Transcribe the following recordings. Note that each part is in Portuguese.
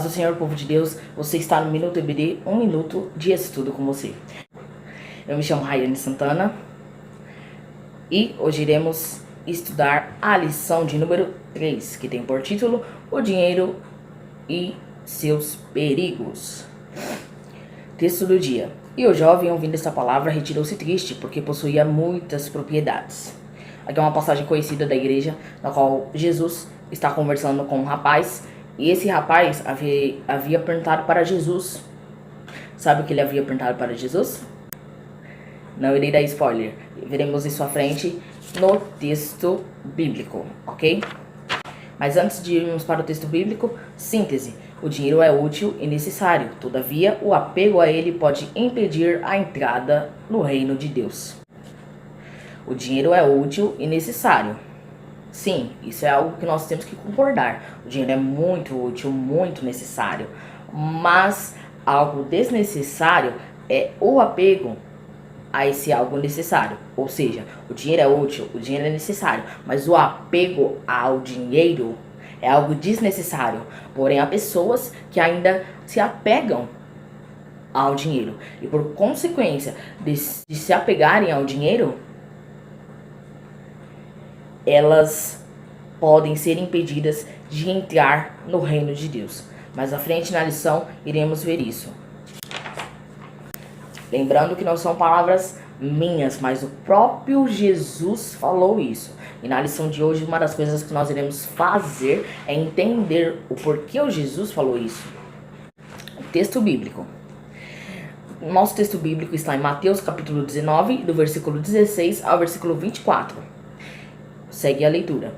do Senhor, povo de Deus, você está no Minuto EBD, 1 minuto de estudo com você. Eu me chamo Rayane Santana e hoje iremos estudar a lição de número 3, que tem por título O Dinheiro e Seus Perigos. Texto do dia. E o jovem, ouvindo esta palavra, retirou-se triste, porque possuía muitas propriedades. Aqui é uma passagem conhecida da igreja, na qual Jesus está conversando com um rapaz, e esse rapaz havia perguntado para Jesus. Sabe o que ele havia perguntado para Jesus? Não irei dar spoiler, veremos isso à frente no texto bíblico, ok? Mas antes de irmos para o texto bíblico, síntese. O dinheiro é útil e necessário, todavia o apego a ele pode impedir a entrada no reino de Deus. O dinheiro é útil e necessário. Sim, isso é algo que nós temos que concordar. O dinheiro é muito útil, muito necessário. Mas algo desnecessário é o apego a esse algo necessário. Ou seja, o dinheiro é útil, o dinheiro é necessário, mas o apego ao dinheiro é algo desnecessário. Porém, há pessoas que ainda se apegam ao dinheiro. E por consequência de se apegarem ao dinheiro, elas podem ser impedidas de entrar no reino de Deus. Mais à frente na lição iremos ver isso. Lembrando que não são palavras minhas, mas o próprio Jesus falou isso. E na lição de hoje, uma das coisas que nós iremos fazer é entender o porquê o Jesus falou isso. O texto bíblico. O nosso texto bíblico está em Mateus capítulo 19, do versículo 16 ao versículo 24. Segue a leitura.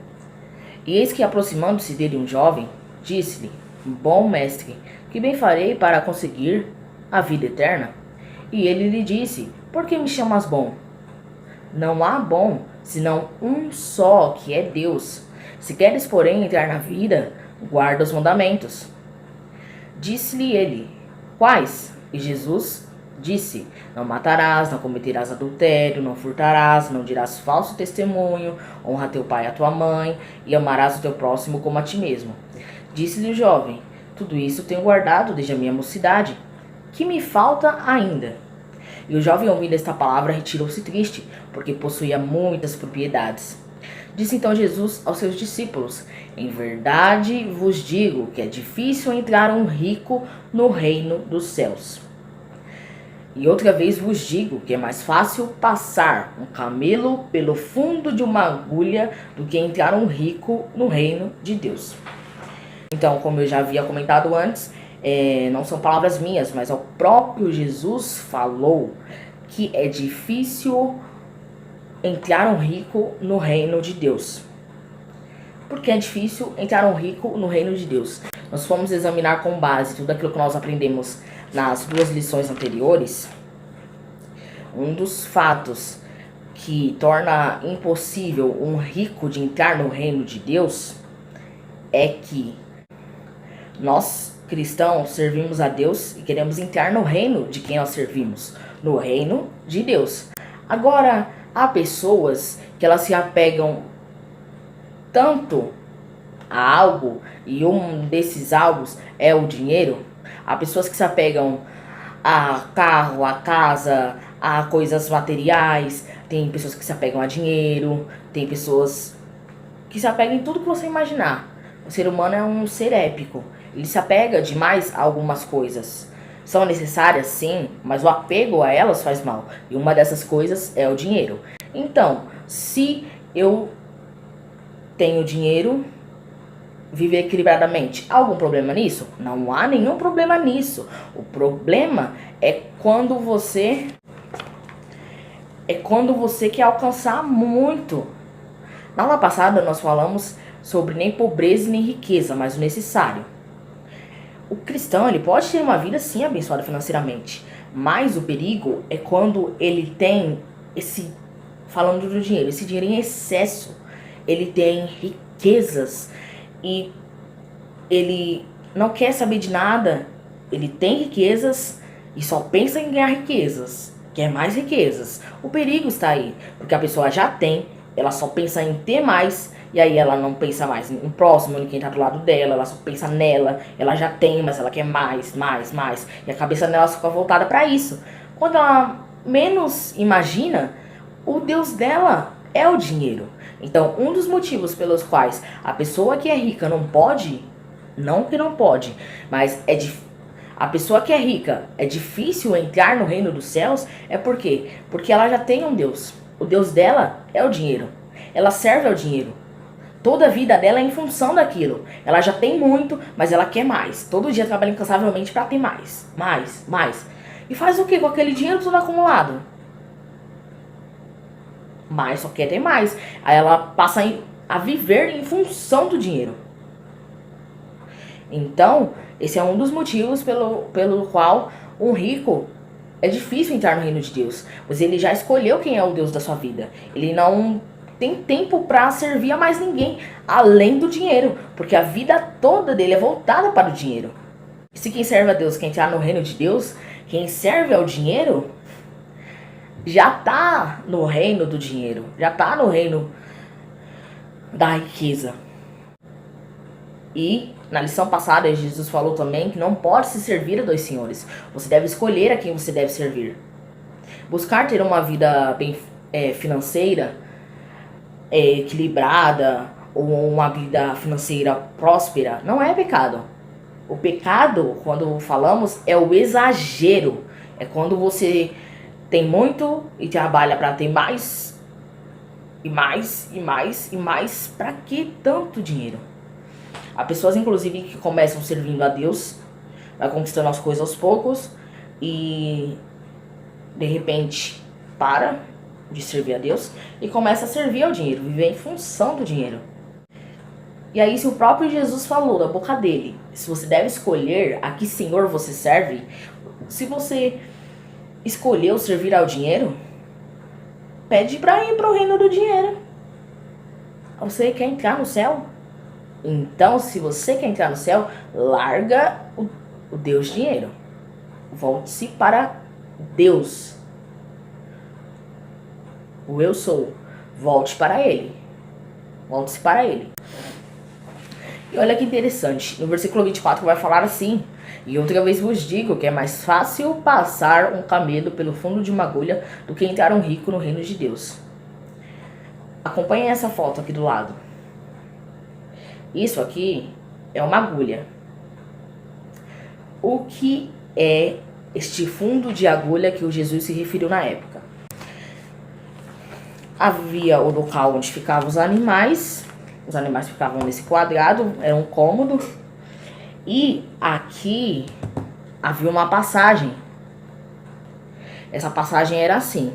E eis que, aproximando-se dele um jovem, disse-lhe: Bom mestre, que bem farei para conseguir a vida eterna? E ele lhe disse: Por que me chamas bom? Não há bom, senão um só, que é Deus. Se queres, porém, entrar na vida, guarda os mandamentos. Disse-lhe ele: Quais? E Jesus disse: Não matarás, não cometerás adultério, não furtarás, não dirás falso testemunho, honra teu pai e a tua mãe, e amarás o teu próximo como a ti mesmo. Disse-lhe o jovem: Tudo isso tenho guardado desde a minha mocidade. Que me falta ainda? E o jovem, ouvindo esta palavra, retirou-se triste, porque possuía muitas propriedades. Disse então Jesus aos seus discípulos: Em verdade vos digo que é difícil entrar um rico no reino dos céus. E outra vez vos digo que é mais fácil passar um camelo pelo fundo de uma agulha do que entrar um rico no reino de Deus. Então, como eu já havia comentado antes, não são palavras minhas, mas o próprio Jesus falou que é difícil entrar um rico no reino de Deus. Por que é difícil entrar um rico no reino de Deus? Nós fomos examinar com base tudo aquilo que nós aprendemos nas duas lições anteriores. Um dos fatos que torna impossível um rico de entrar no reino de Deus é que nós, cristãos, servimos a Deus e queremos entrar no reino de quem nós servimos, no reino de Deus. Agora, há pessoas que elas se apegam tanto a algo, e um desses algo é o dinheiro. Há pessoas que se apegam a carro, a casa, a coisas materiais. Tem pessoas que se apegam a dinheiro. Tem pessoas que se apegam em tudo que você imaginar. O ser humano é um ser épico. Ele se apega demais a algumas coisas. São necessárias, sim, mas o apego a elas faz mal. E uma dessas coisas é o dinheiro. Então, se eu tenho dinheiro, viver equilibradamente, há algum problema nisso? Não há nenhum problema nisso. O problema é quando você quer alcançar muito. Na aula passada nós falamos sobre nem pobreza nem riqueza, mas o necessário. O cristão, ele pode ter uma vida sim abençoada financeiramente, mas o perigo é quando ele tem falando do dinheiro, esse dinheiro em excesso. Ele tem riquezas e ele não quer saber de nada. Ele tem riquezas e só pensa em ganhar riquezas, quer mais riquezas. O perigo está aí, porque a pessoa já tem, ela só pensa em ter mais E aí ela não pensa mais no próximo, em quem tá do lado dela, ela só pensa nela, ela já tem, mas ela quer mais, mais, mais. E a cabeça dela fica voltada pra isso. Quando ela menos imagina, o Deus dela é o dinheiro. Então, um dos motivos pelos quais a pessoa que é rica não pode, não que não pode, mas a pessoa que é rica é difícil entrar no reino dos céus, é por quê? Porque ela já tem um Deus. O Deus dela é o dinheiro. Ela serve ao dinheiro. Toda a vida dela é em função daquilo. Ela já tem muito, mas ela quer mais. Todo dia trabalha incansavelmente para ter mais, mais, mais. E faz o que com aquele dinheiro todo acumulado? Mas só quer ter mais. Aí ela passa a viver em função do dinheiro. Então, esse é um dos motivos pelo qual um rico é difícil entrar no reino de Deus. Pois ele já escolheu quem é o Deus da sua vida. Ele não tem tempo para servir a mais ninguém, além do dinheiro. Porque a vida toda dele é voltada para o dinheiro. E se quem serve a Deus quer entrar no reino de Deus, quem serve ao dinheiro já tá no reino do dinheiro. Já tá no reino da riqueza. E na lição passada, Jesus falou também que não pode se servir a dois senhores. Você deve escolher a quem você deve servir. Buscar ter uma vida bem financeira, equilibrada, ou uma vida financeira próspera, não é pecado. O pecado, quando falamos, é o exagero. É quando você tem muito e trabalha para ter mais, e mais, e mais, e mais. Para que tanto dinheiro? Há pessoas, inclusive, que começam servindo a Deus, vai conquistando as coisas aos poucos e, de repente, para de servir a Deus e começa a servir ao dinheiro, viver em função do dinheiro. E aí, se o próprio Jesus falou da boca dele, se você deve escolher a que Senhor você serve, se você escolheu servir ao dinheiro, pede para ir para o reino do dinheiro. Você quer entrar no céu? Então, se você quer entrar no céu, larga o Deus dinheiro. Volte-se para Deus. O eu sou. Volte para Ele. Volte-se para Ele. E olha que interessante. No versículo 24 vai falar assim: e outra vez vos digo que é mais fácil passar um camelo pelo fundo de uma agulha do que entrar um rico no reino de Deus. Acompanhe essa foto aqui do lado. Isso aqui é uma agulha. O que é este fundo de agulha que o Jesus se referiu na época? Havia o local onde ficavam os animais ficavam nesse quadrado, era um cômodo. E aqui havia uma passagem. Essa passagem era assim.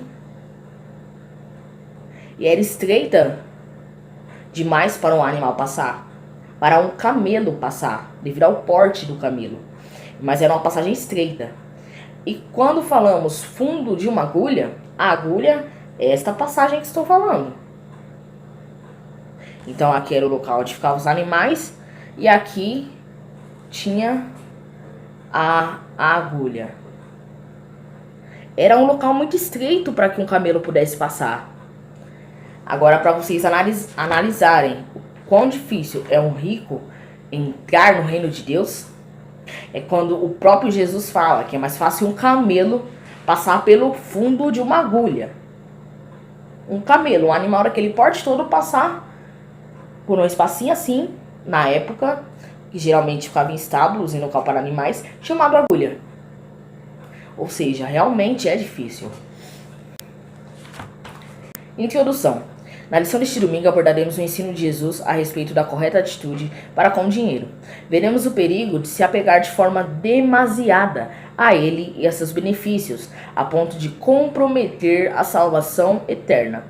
E era estreita demais para um animal passar, para um camelo passar, devido ao porte do camelo. Mas era uma passagem estreita. E quando falamos fundo de uma agulha, a agulha é esta passagem que estou falando. Então aqui era o local onde ficavam os animais e aqui tinha a agulha. Era um local muito estreito para que um camelo pudesse passar. Agora, para vocês analisarem o quão difícil é um rico entrar no reino de Deus, é quando o próprio Jesus fala que é mais fácil um camelo passar pelo fundo de uma agulha. Um camelo, um animal daquele porte todo, passar por um espacinho assim, na época, que geralmente ficava em estábulos, em local para animais, chamado agulha. Ou seja, realmente é difícil. Introdução. Na lição deste domingo abordaremos o ensino de Jesus a respeito da correta atitude para com o dinheiro. Veremos o perigo de se apegar de forma demasiada a ele e a seus benefícios, a ponto de comprometer a salvação eterna.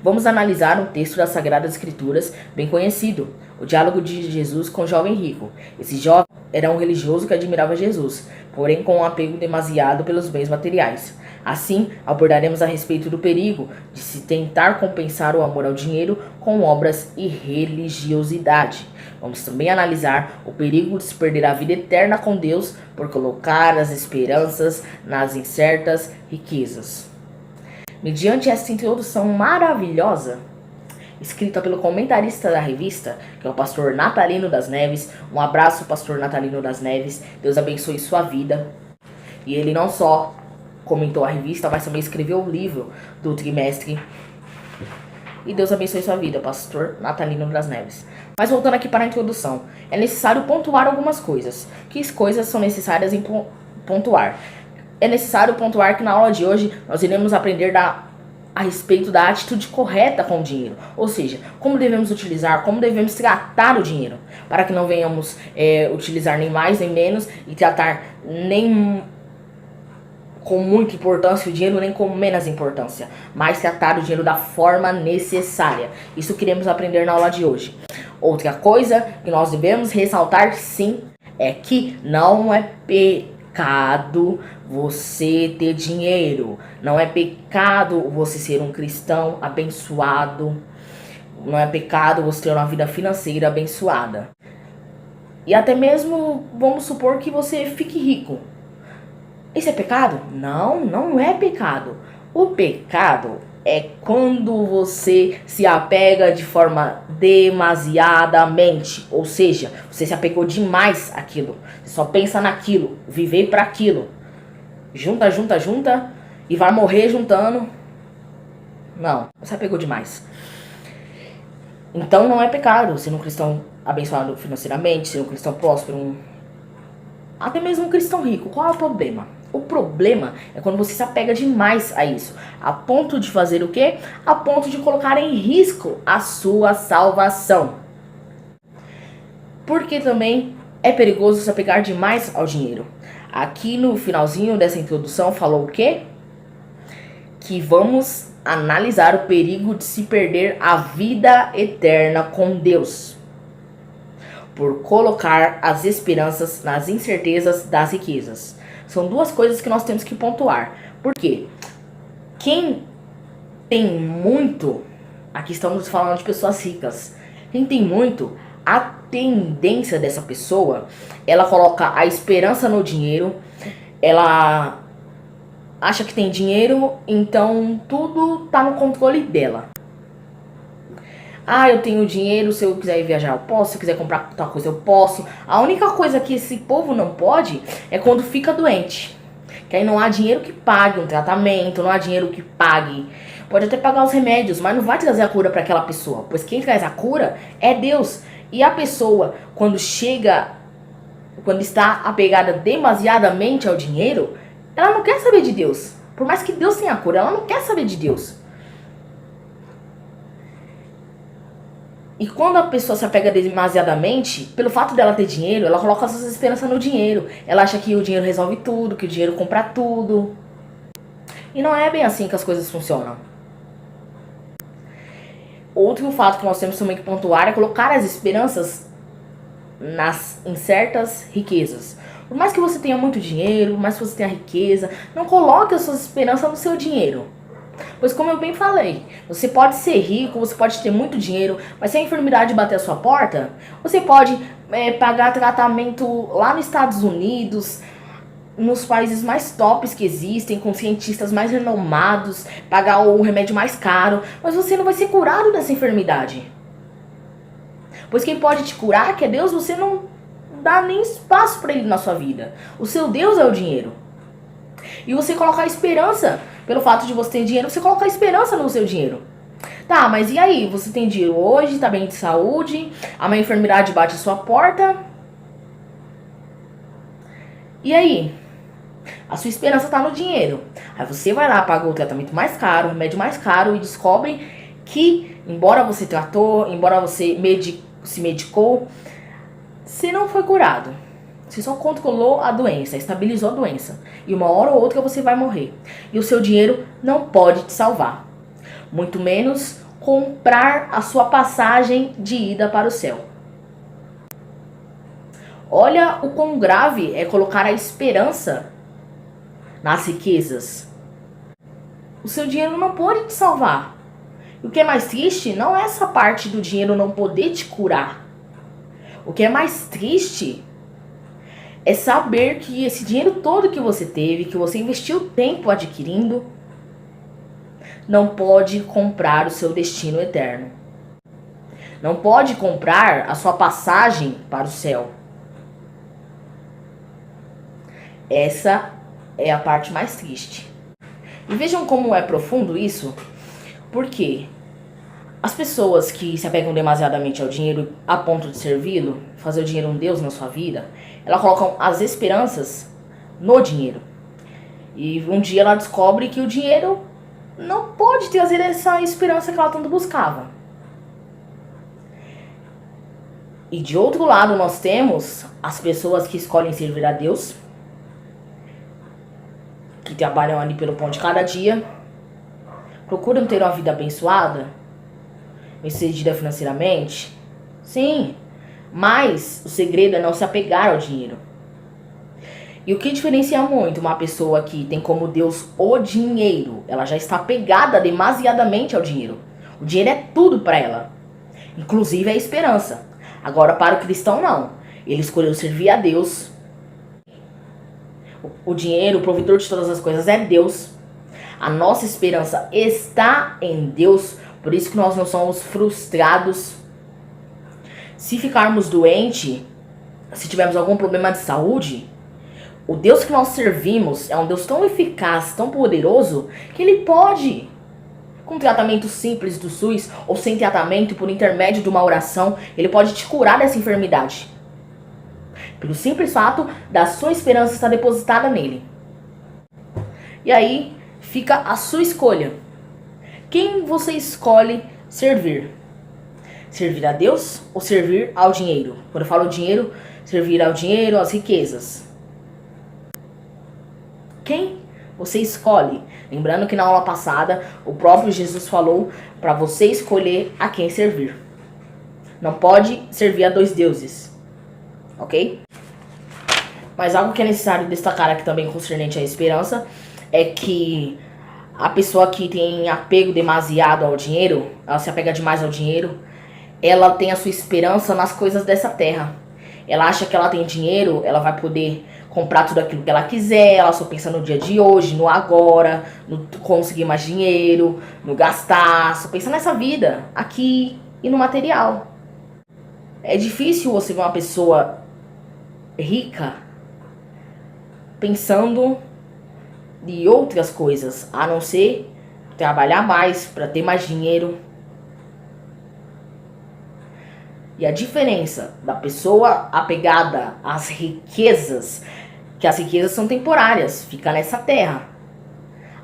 Vamos analisar um texto das Sagradas Escrituras bem conhecido, o diálogo de Jesus com o jovem rico. Esse jovem era um religioso que admirava Jesus, porém com um apego demasiado pelos bens materiais. Assim, abordaremos a respeito do perigo de se tentar compensar o amor ao dinheiro com obras e religiosidade. Vamos também analisar o perigo de se perder a vida eterna com Deus por colocar as esperanças nas incertas riquezas. Mediante esta introdução maravilhosa, escrita pelo comentarista da revista, que é o pastor Natalino das Neves. Um abraço, pastor Natalino das Neves. Deus abençoe sua vida. E ele não só comentou a revista, mas também escreveu o livro do trimestre. E Deus abençoe sua vida, pastor Natalino das Neves. Mas voltando aqui para a introdução, é necessário pontuar algumas coisas. Que coisas são necessárias em pontuar? É necessário pontuar que na aula de hoje nós iremos aprender a respeito da atitude correta com o dinheiro. Ou seja, como devemos utilizar, como devemos tratar o dinheiro. Para que não venhamos utilizar nem mais nem menos e tratar nem com muita importância o dinheiro, nem com menos importância, mas tratar o dinheiro da forma necessária. Isso queremos aprender na aula de hoje. Outra coisa que nós devemos ressaltar, sim, é que não é pecado você ter dinheiro. Não é pecado você ser um cristão abençoado. Não é pecado você ter uma vida financeira abençoada. E até mesmo, vamos supor que você fique rico. Isso é pecado? Não, não é pecado. O pecado é quando você se apega de forma demasiadamente. Ou seja, você se apegou demais àquilo. Você só pensa naquilo, viver para aquilo. Junta e vai morrer juntando. Não, você apegou demais. Então não é pecado ser um cristão abençoado financeiramente, ser um cristão próspero, até mesmo um cristão rico. Qual é o problema? O problema é quando você se apega demais a isso, a ponto de fazer o quê? A ponto de colocar em risco a sua salvação. Porque também é perigoso se apegar demais ao dinheiro. Aqui no finalzinho dessa introdução falou o quê? Que vamos analisar o perigo de se perder a vida eterna com Deus, por colocar as esperanças nas incertezas das riquezas. São duas coisas que nós temos que pontuar. Por quê? Quem tem muito, aqui estamos falando de pessoas ricas, quem tem muito, a tendência dessa pessoa, ela coloca a esperança no dinheiro, ela acha que tem dinheiro, então tudo tá no controle dela. Ah, eu tenho dinheiro, se eu quiser viajar eu posso, se eu quiser comprar tal coisa eu posso. A única coisa que esse povo não pode é quando fica doente. Que aí não há dinheiro que pague um tratamento, não há dinheiro que pague. Pode até pagar os remédios, mas não vai trazer a cura para aquela pessoa. Pois quem traz a cura é Deus. E a pessoa, quando está apegada demasiadamente ao dinheiro, ela não quer saber de Deus. Por mais que Deus tenha a cura, ela não quer saber de Deus. E quando a pessoa se apega demasiadamente, pelo fato dela ter dinheiro, ela coloca suas esperanças no dinheiro. Ela acha que o dinheiro resolve tudo, que o dinheiro compra tudo. E não é bem assim que as coisas funcionam. Outro fato que nós temos também que pontuar é colocar as esperanças nas incertas riquezas. Por mais que você tenha muito dinheiro, por mais que você tenha riqueza, não coloque as suas esperanças no seu dinheiro. Pois como eu bem falei, você pode ser rico, você pode ter muito dinheiro, mas se a enfermidade bater a sua porta, você pode pagar tratamento lá nos Estados Unidos, nos países mais tops que existem, com cientistas mais renomados, pagar o remédio mais caro, mas você não vai ser curado dessa enfermidade. Pois quem pode te curar, que é Deus, você não dá nem espaço para ele na sua vida. O seu Deus é o dinheiro. E você colocar esperança, pelo fato de você ter dinheiro, você coloca esperança no seu dinheiro. Tá, mas e aí? Você tem dinheiro hoje, tá bem de saúde, a enfermidade bate a sua porta. E aí? A sua esperança tá no dinheiro. Aí você vai lá, paga o tratamento mais caro, o remédio mais caro e descobre que, embora você tratou, embora você se medicou, você não foi curado. Você só controlou a doença, estabilizou a doença. E uma hora ou outra você vai morrer. E o seu dinheiro não pode te salvar. Muito menos comprar a sua passagem de ida para o céu. Olha o quão grave é colocar a esperança nas riquezas. O seu dinheiro não pode te salvar. E o que é mais triste não é essa parte do dinheiro não poder te curar. O que é mais triste é saber que esse dinheiro todo que você teve, que você investiu tempo adquirindo, não pode comprar o seu destino eterno. não pode comprar a sua passagem para o céu. Essa é a parte mais triste. E vejam como é profundo isso, porque as pessoas que se apegam demasiadamente ao dinheiro a ponto de servi-lo, fazer o dinheiro um Deus na sua vida, elas colocam as esperanças no dinheiro. E um dia ela descobre que o dinheiro não pode trazer essa esperança que ela tanto buscava. E de outro lado nós temos as pessoas que escolhem servir a Deus, que trabalham ali pelo pão de cada dia, procuram ter uma vida abençoada, bem-sucedida financeiramente. Sim, mas o segredo é não se apegar ao dinheiro. E o que diferencia muito uma pessoa que tem como Deus o dinheiro? Ela já está apegada demasiadamente ao dinheiro. O dinheiro é tudo para ela, inclusive a esperança. Agora, para o cristão, não. Ele escolheu servir a Deus. O dinheiro, o provedor de todas as coisas é Deus. A nossa esperança está em Deus. Por isso que nós não somos frustrados. Se ficarmos doentes, se tivermos algum problema de saúde, o Deus que nós servimos é um Deus tão eficaz, tão poderoso, que Ele pode, com tratamento simples do SUS, ou sem tratamento, por intermédio de uma oração, Ele pode te curar dessa enfermidade. Pelo simples fato da sua esperança estar depositada nele. E aí fica a sua escolha. Quem você escolhe servir? Servir a Deus ou servir ao dinheiro? Quando eu falo dinheiro, servir ao dinheiro, às riquezas. Quem você escolhe? Lembrando que na aula passada o próprio Jesus falou para você escolher a quem servir. Não pode servir a dois deuses. Ok? Mas algo que é necessário destacar aqui também concernente à esperança é que a pessoa que tem apego demasiado ao dinheiro, ela se apega demais ao dinheiro, ela tem a sua esperança nas coisas dessa terra. Ela acha que ela tem dinheiro, ela vai poder comprar tudo aquilo que ela quiser, ela só pensa no dia de hoje, no agora, no conseguir mais dinheiro, no gastar, só pensa nessa vida, aqui e no material. É difícil você ver uma pessoa rica pensando em outras coisas, a não ser trabalhar mais para ter mais dinheiro. E a diferença da pessoa apegada às riquezas, que as riquezas são temporárias, fica nessa terra.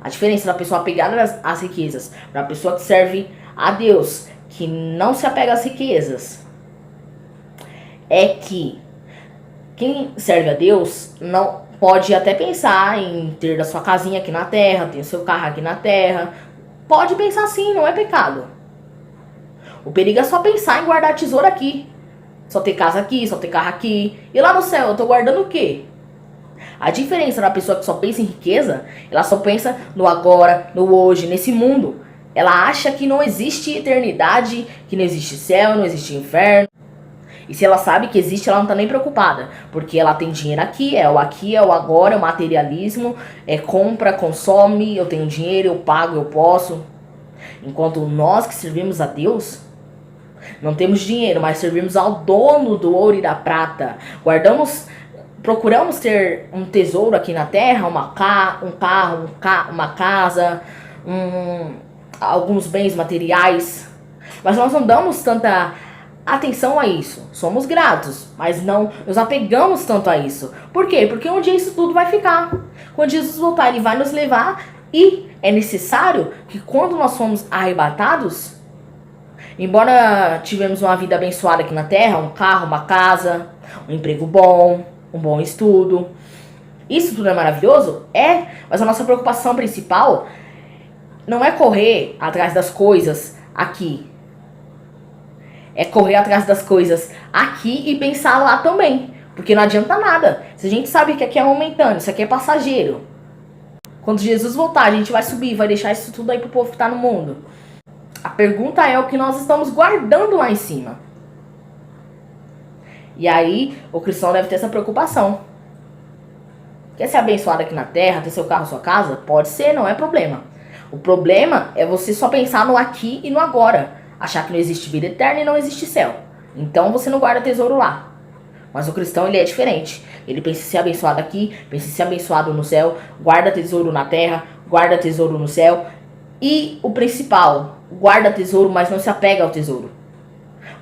A diferença da pessoa apegada às riquezas para a pessoa que serve a Deus, que não se apega às riquezas, é que quem serve a Deus não pode até pensar em ter a sua casinha aqui na terra, ter o seu carro aqui na terra. Pode pensar sim, não é pecado. O perigo é só pensar em guardar tesouro aqui. Só ter casa aqui, só ter carro aqui. E lá no céu, eu tô guardando o quê? A diferença da pessoa que só pensa em riqueza, ela só pensa no agora, no hoje, nesse mundo. Ela acha que não existe eternidade, que não existe céu, não existe inferno. E se ela sabe que existe, ela não tá nem preocupada. Porque ela tem dinheiro aqui, é o agora, é o materialismo, é compra, consome, eu tenho dinheiro, eu pago, eu posso. Enquanto nós que servimos a Deus, não temos dinheiro, mas servimos ao dono do ouro e da prata. Procuramos ter um tesouro aqui na terra, um carro, uma casa, alguns bens materiais. Mas nós não damos tanta atenção a isso. Somos gratos, mas não nos apegamos tanto a isso. Por quê? Porque um dia isso tudo vai ficar. Quando Jesus voltar, Ele vai nos levar e é necessário que quando nós formos arrebatados, embora tivemos uma vida abençoada aqui na terra, um carro, uma casa, um emprego bom, um bom estudo, isso tudo é maravilhoso? É, mas a nossa preocupação principal não é correr atrás das coisas aqui. É correr atrás das coisas aqui e pensar lá também. Porque não adianta nada. Se a gente sabe que aqui é momentâneo, isso aqui é passageiro. Quando Jesus voltar, a gente vai subir, vai deixar isso tudo aí pro povo que tá no mundo. A pergunta é o que nós estamos guardando lá em cima. E aí, o cristão deve ter essa preocupação. Quer ser abençoado aqui na terra, ter seu carro, sua casa? Pode ser, não é problema. O problema é você só pensar no aqui e no agora. achar que não existe vida eterna e não existe céu. Então você não guarda tesouro lá. Mas o cristão, ele é diferente. Ele pensa em ser abençoado aqui, pensa em ser abençoado no céu, guarda tesouro na terra, guarda tesouro no céu. E o principal, guarda tesouro, mas não se apega ao tesouro.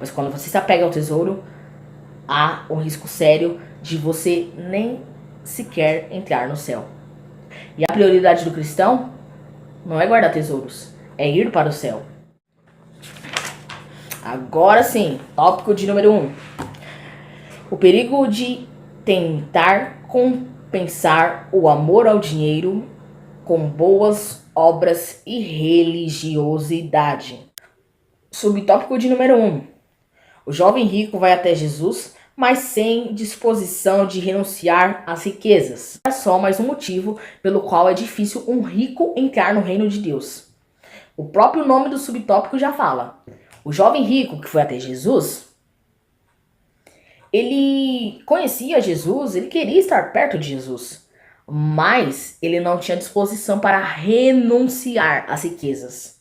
Mas quando você se apega ao tesouro, há um risco sério de você nem sequer entrar no céu. E a prioridade do cristão não é guardar tesouros, é ir para o céu. Agora sim, tópico de número 1. O perigo de tentar compensar o amor ao dinheiro com boas obras e religiosidade. Subtópico de número 1. O jovem rico vai até Jesus, mas sem disposição de renunciar às riquezas. É só mais um motivo pelo qual é difícil um rico entrar no reino de Deus. O próprio nome do subtópico já fala. O jovem rico que foi até Jesus, ele conhecia Jesus, ele queria estar perto de Jesus, mas ele não tinha disposição para renunciar às riquezas.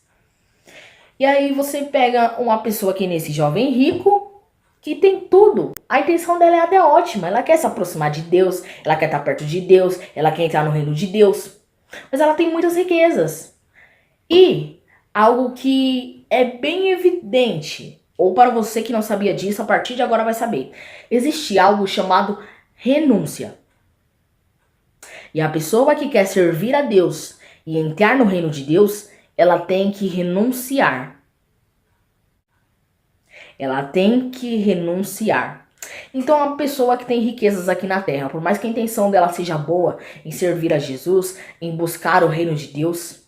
E aí você pega uma pessoa que nesse jovem rico, que tem tudo. A intenção dela é até ótima. Ela quer se aproximar de Deus, ela quer estar perto de Deus, ela quer entrar no reino de Deus. Mas ela tem muitas riquezas. E algo que é bem evidente, ou para você que não sabia disso, a partir de agora vai saber. Existe algo chamado renúncia. E a pessoa que quer servir a Deus e entrar no reino de Deus, ela tem que renunciar. Ela tem que renunciar. Então, a pessoa que tem riquezas aqui na terra, por mais que a intenção dela seja boa em servir a Jesus, em buscar o reino de Deus,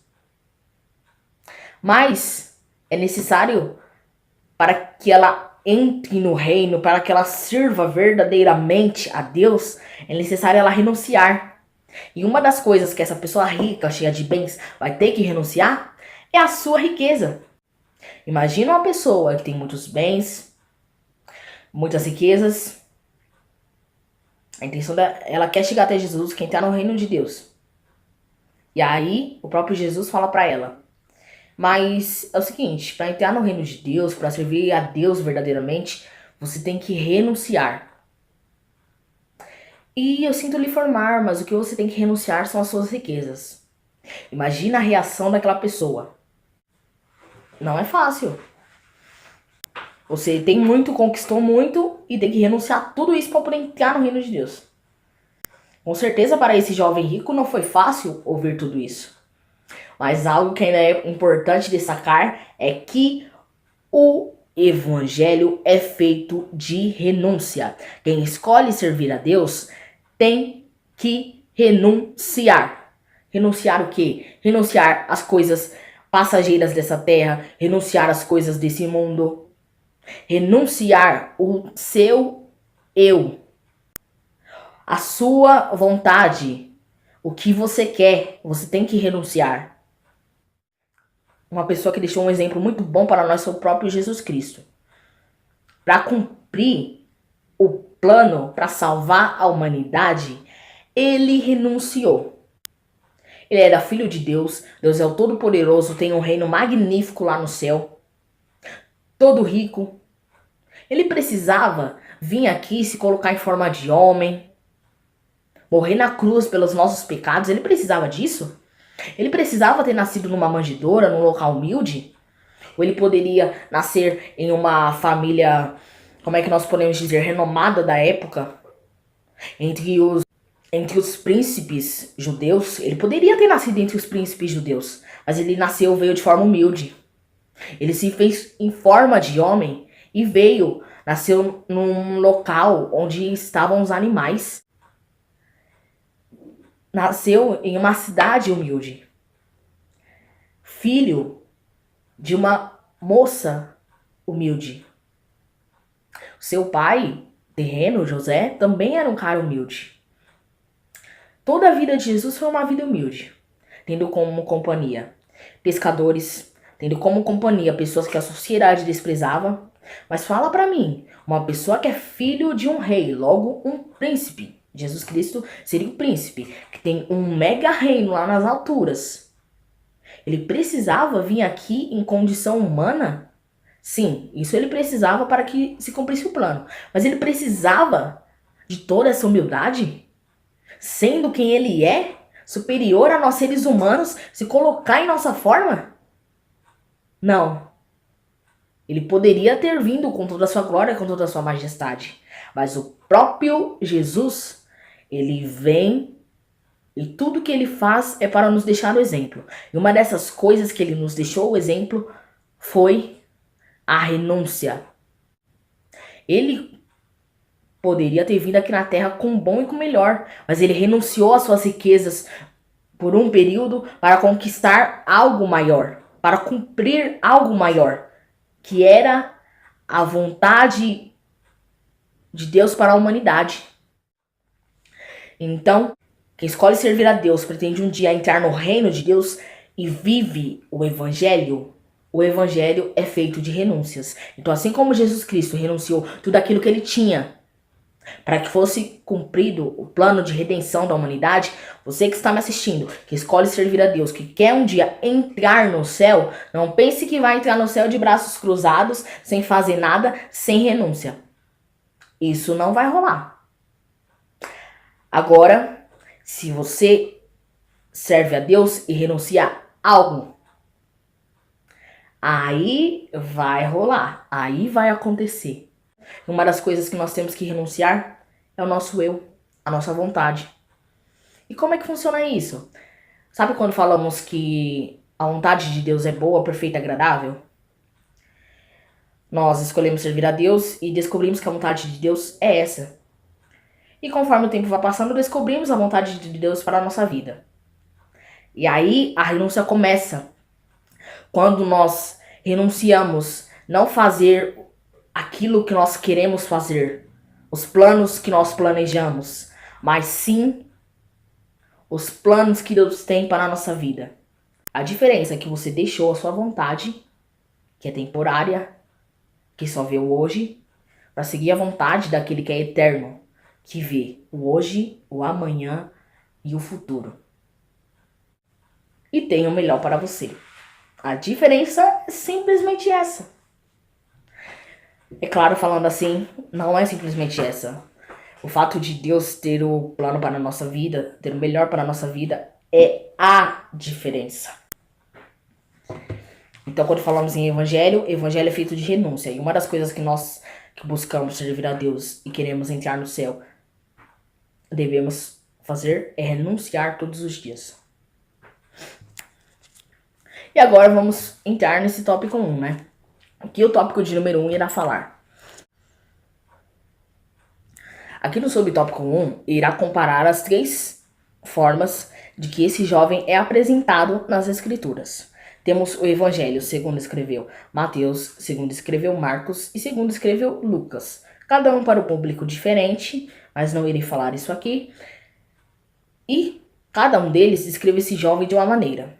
mas é necessário para que ela entre no reino, para que ela sirva verdadeiramente a Deus, é necessário ela renunciar. E uma das coisas que essa pessoa rica, cheia de bens, vai ter que renunciar é a sua riqueza. Imagina uma pessoa que tem muitos bens, muitas riquezas. A intenção dela, ela quer chegar até Jesus, quem está no reino de Deus. E aí, o próprio Jesus fala para ela: mas é o seguinte, para entrar no reino de Deus, para servir a Deus verdadeiramente, você tem que renunciar. E eu sinto lhe informar, mas o que você tem que renunciar são as suas riquezas. Imagina a reação daquela pessoa. Não é fácil. Você tem muito, conquistou muito e tem que renunciar a tudo isso para poder entrar no reino de Deus. Com certeza para esse jovem rico não foi fácil ouvir tudo isso. Mas algo que ainda é importante destacar é que o evangelho é feito de renúncia. Quem escolhe servir a Deus tem que renunciar. Renunciar o quê? Renunciar às coisas passageiras dessa terra, renunciar às coisas desse mundo, renunciar o seu eu, a sua vontade, o que você quer, você tem que renunciar. Uma pessoa que deixou um exemplo muito bom para nós foi o próprio Jesus Cristo. Para cumprir o plano, para salvar a humanidade, ele renunciou. Ele era filho de Deus, Deus é o Todo-Poderoso, tem um reino magnífico lá no céu, todo rico. Ele precisava vir aqui se colocar em forma de homem, morrer na cruz pelos nossos pecados, ele precisava disso? Ele precisava ter nascido numa manjedoura, num local humilde? Ou ele poderia nascer em uma família, como é que nós podemos dizer, renomada da época? Entre os príncipes judeus, ele poderia ter nascido entre os príncipes judeus, mas ele veio de forma humilde. Ele se fez em forma de homem e nasceu num local onde estavam os animais. Nasceu em uma cidade humilde. Filho de uma moça humilde. Seu pai, terreno, José, também era um cara humilde. Toda a vida de Jesus foi uma vida humilde, tendo como companhia pescadores, tendo como companhia pessoas que a sociedade desprezava. Mas fala pra mim, uma pessoa que é filho de um rei, logo um príncipe. Jesus Cristo seria um príncipe, que tem um mega reino lá nas alturas. Ele precisava vir aqui em condição humana? Sim, isso ele precisava para que se cumprisse o plano. Mas ele precisava de toda essa humildade? Sendo quem ele é, superior a nós seres humanos, se colocar em nossa forma? Não. Ele poderia ter vindo com toda a sua glória, com toda a sua majestade. Mas o próprio Jesus, ele vem e tudo que ele faz é para nos deixar o exemplo. E uma dessas coisas que ele nos deixou o exemplo foi a renúncia. Ele poderia ter vindo aqui na terra com o bom e com o melhor, mas ele renunciou às suas riquezas por um período para conquistar algo maior, para cumprir algo maior, que era a vontade de Deus para a humanidade. Então, quem escolhe servir a Deus pretende um dia entrar no reino de Deus e vive o Evangelho é feito de renúncias. Então, assim como Jesus Cristo renunciou tudo aquilo que ele tinha para que fosse cumprido o plano de redenção da humanidade, você que está me assistindo, que escolhe servir a Deus, que quer um dia entrar no céu, não pense que vai entrar no céu de braços cruzados, sem fazer nada, sem renúncia. Isso não vai rolar. Agora, se você serve a Deus e renuncia a algo, aí vai rolar, aí vai acontecer. Uma das coisas que nós temos que renunciar é o nosso eu, a nossa vontade. E como é que funciona isso? Sabe quando falamos que a vontade de Deus é boa, perfeita e agradável? Nós escolhemos servir a Deus e descobrimos que a vontade de Deus é essa. E conforme o tempo vai passando, descobrimos a vontade de Deus para a nossa vida. E aí a renúncia começa. Quando nós renunciamos não fazer aquilo que nós queremos fazer, os planos que nós planejamos, mas sim os planos que Deus tem para a nossa vida. A diferença é que você deixou a sua vontade, que é temporária, que só vê o hoje, para seguir a vontade daquele que é eterno, que vê o hoje, o amanhã e o futuro. E tem o melhor para você. A diferença é simplesmente essa. É claro, falando assim, não é simplesmente essa. O fato de Deus ter o plano para a nossa vida, ter o melhor para a nossa vida, é a diferença. Então, quando falamos em evangelho é feito de renúncia. E uma das coisas que nós que buscamos servir a Deus e queremos entrar no céu, devemos fazer é renunciar todos os dias. E agora vamos entrar nesse tópico 1, né? Aqui o tópico de número 1 irá falar. Aqui no subtópico 1 irá comparar as 3 formas de que esse jovem é apresentado nas escrituras. Temos o evangelho segundo escreveu Mateus, segundo escreveu Marcos e segundo escreveu Lucas. Cada um para um público diferente, mas não irei falar isso aqui. E cada um deles escreve esse jovem de uma maneira.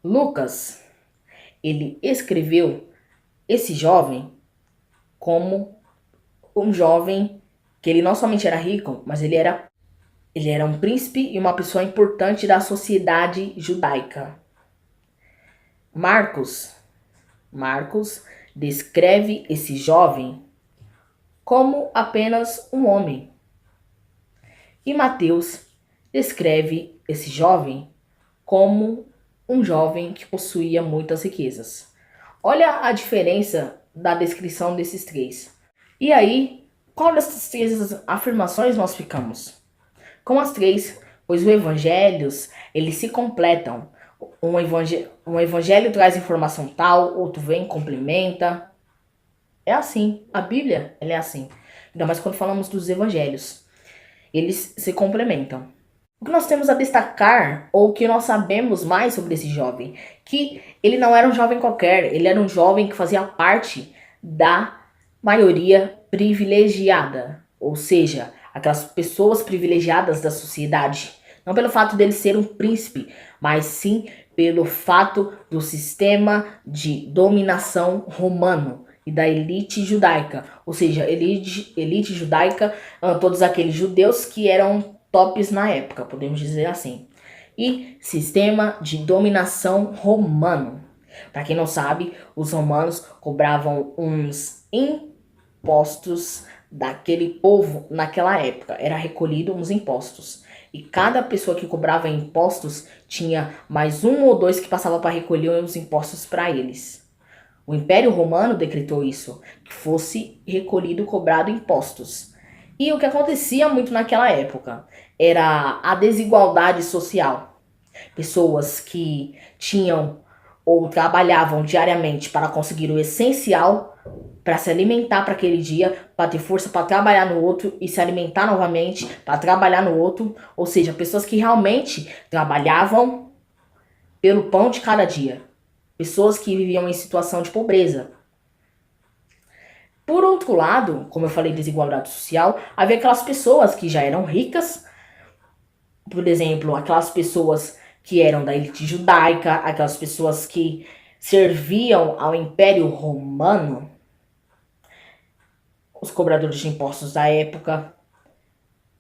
Lucas, ele escreveu esse jovem como um jovem que ele não somente era rico, mas ele era um príncipe e uma pessoa importante da sociedade judaica. Marcos descreve esse jovem como apenas um homem. E Mateus descreve esse jovem como um jovem que possuía muitas riquezas. Olha a diferença da descrição desses 3. E aí, qual dessas 3 afirmações nós ficamos? Com as 3, pois os evangelhos, eles se completam. Um evangelho traz informação tal, outro vem, complementa. É assim, a Bíblia, ela é assim. Ainda mais quando falamos dos evangelhos. Eles se complementam. O que nós temos a destacar, ou o que nós sabemos mais sobre esse jovem, que ele não era um jovem qualquer, ele era um jovem que fazia parte da maioria privilegiada, ou seja, aquelas pessoas privilegiadas da sociedade, não pelo fato dele ser um príncipe, mas sim pelo fato do sistema de dominação romano e da elite judaica, ou seja, elite judaica, todos aqueles judeus que eram tops na época, podemos dizer assim. E sistema de dominação romano. Para quem não sabe, os romanos cobravam uns impostos daquele povo naquela época. Era recolhido uns impostos. E cada pessoa que cobrava impostos tinha mais um ou dois que passava para recolher os impostos para eles. O Império Romano decretou isso, que fosse recolhido, cobrado impostos. E o que acontecia muito naquela época era a desigualdade social. Pessoas que tinham ou trabalhavam diariamente para conseguir o essencial para se alimentar para aquele dia, para ter força para trabalhar no outro e se alimentar novamente para trabalhar no outro, ou seja, pessoas que realmente trabalhavam pelo pão de cada dia, pessoas que viviam em situação de pobreza. Por outro lado, como eu falei, desigualdade social, havia aquelas pessoas que já eram ricas, por exemplo, aquelas pessoas que eram da elite judaica, aquelas pessoas que serviam ao Império Romano, os cobradores de impostos da época,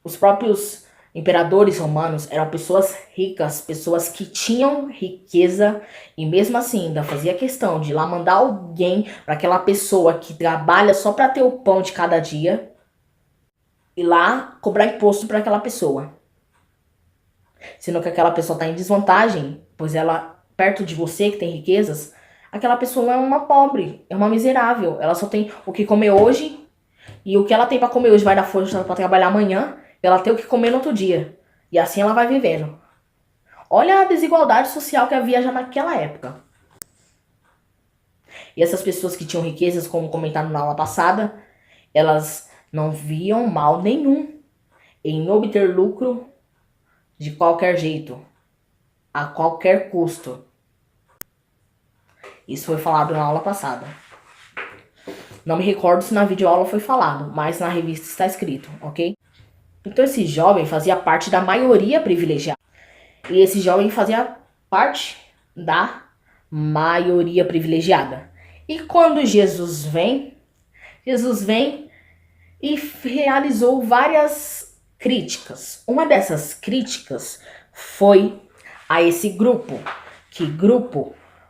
os próprios imperadores romanos eram pessoas ricas, pessoas que tinham riqueza e mesmo assim ainda fazia questão de ir lá mandar alguém para aquela pessoa que trabalha só para ter o pão de cada dia e lá cobrar imposto para aquela pessoa. Sendo que aquela pessoa está em desvantagem, pois ela, perto de você que tem riquezas, aquela pessoa é uma pobre, é uma miserável. Ela só tem o que comer hoje e o que ela tem para comer hoje vai dar força para trabalhar amanhã, e ela tem o que comer no outro dia. E assim ela vai vivendo. Olha a desigualdade social que havia já naquela época. E essas pessoas que tinham riquezas, como comentado na aula passada, elas não viam mal nenhum em obter lucro de qualquer jeito, a qualquer custo. Isso foi falado na aula passada. Não me recordo se na videoaula foi falado, mas na revista está escrito, ok? Então esse jovem fazia parte da maioria privilegiada. E esse jovem fazia parte da maioria privilegiada. E quando Jesus vem e realizou várias críticas. Uma dessas críticas foi a esse grupo,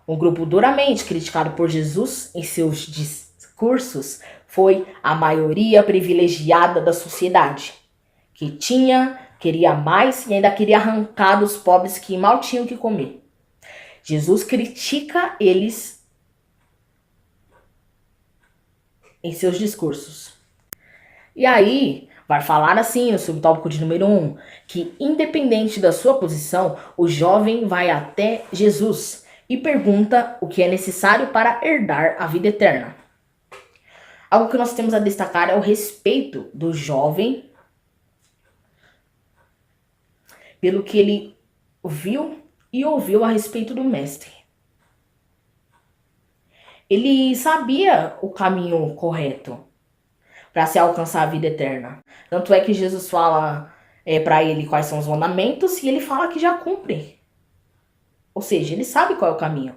um grupo duramente criticado por Jesus em seus discursos, foi a maioria privilegiada da sociedade, que queria mais e ainda queria arrancar dos pobres que mal tinham o que comer. Jesus critica eles em seus discursos. E aí, vai falar assim no subtópico de número 1, que independente da sua posição, o jovem vai até Jesus e pergunta o que é necessário para herdar a vida eterna. Algo que nós temos a destacar é o respeito do jovem pelo que ele viu e ouviu a respeito do mestre. Ele sabia o caminho correto para se alcançar a vida eterna. Tanto é que Jesus fala para ele quais são os mandamentos e ele fala que já cumpre. Ou seja, ele sabe qual é o caminho.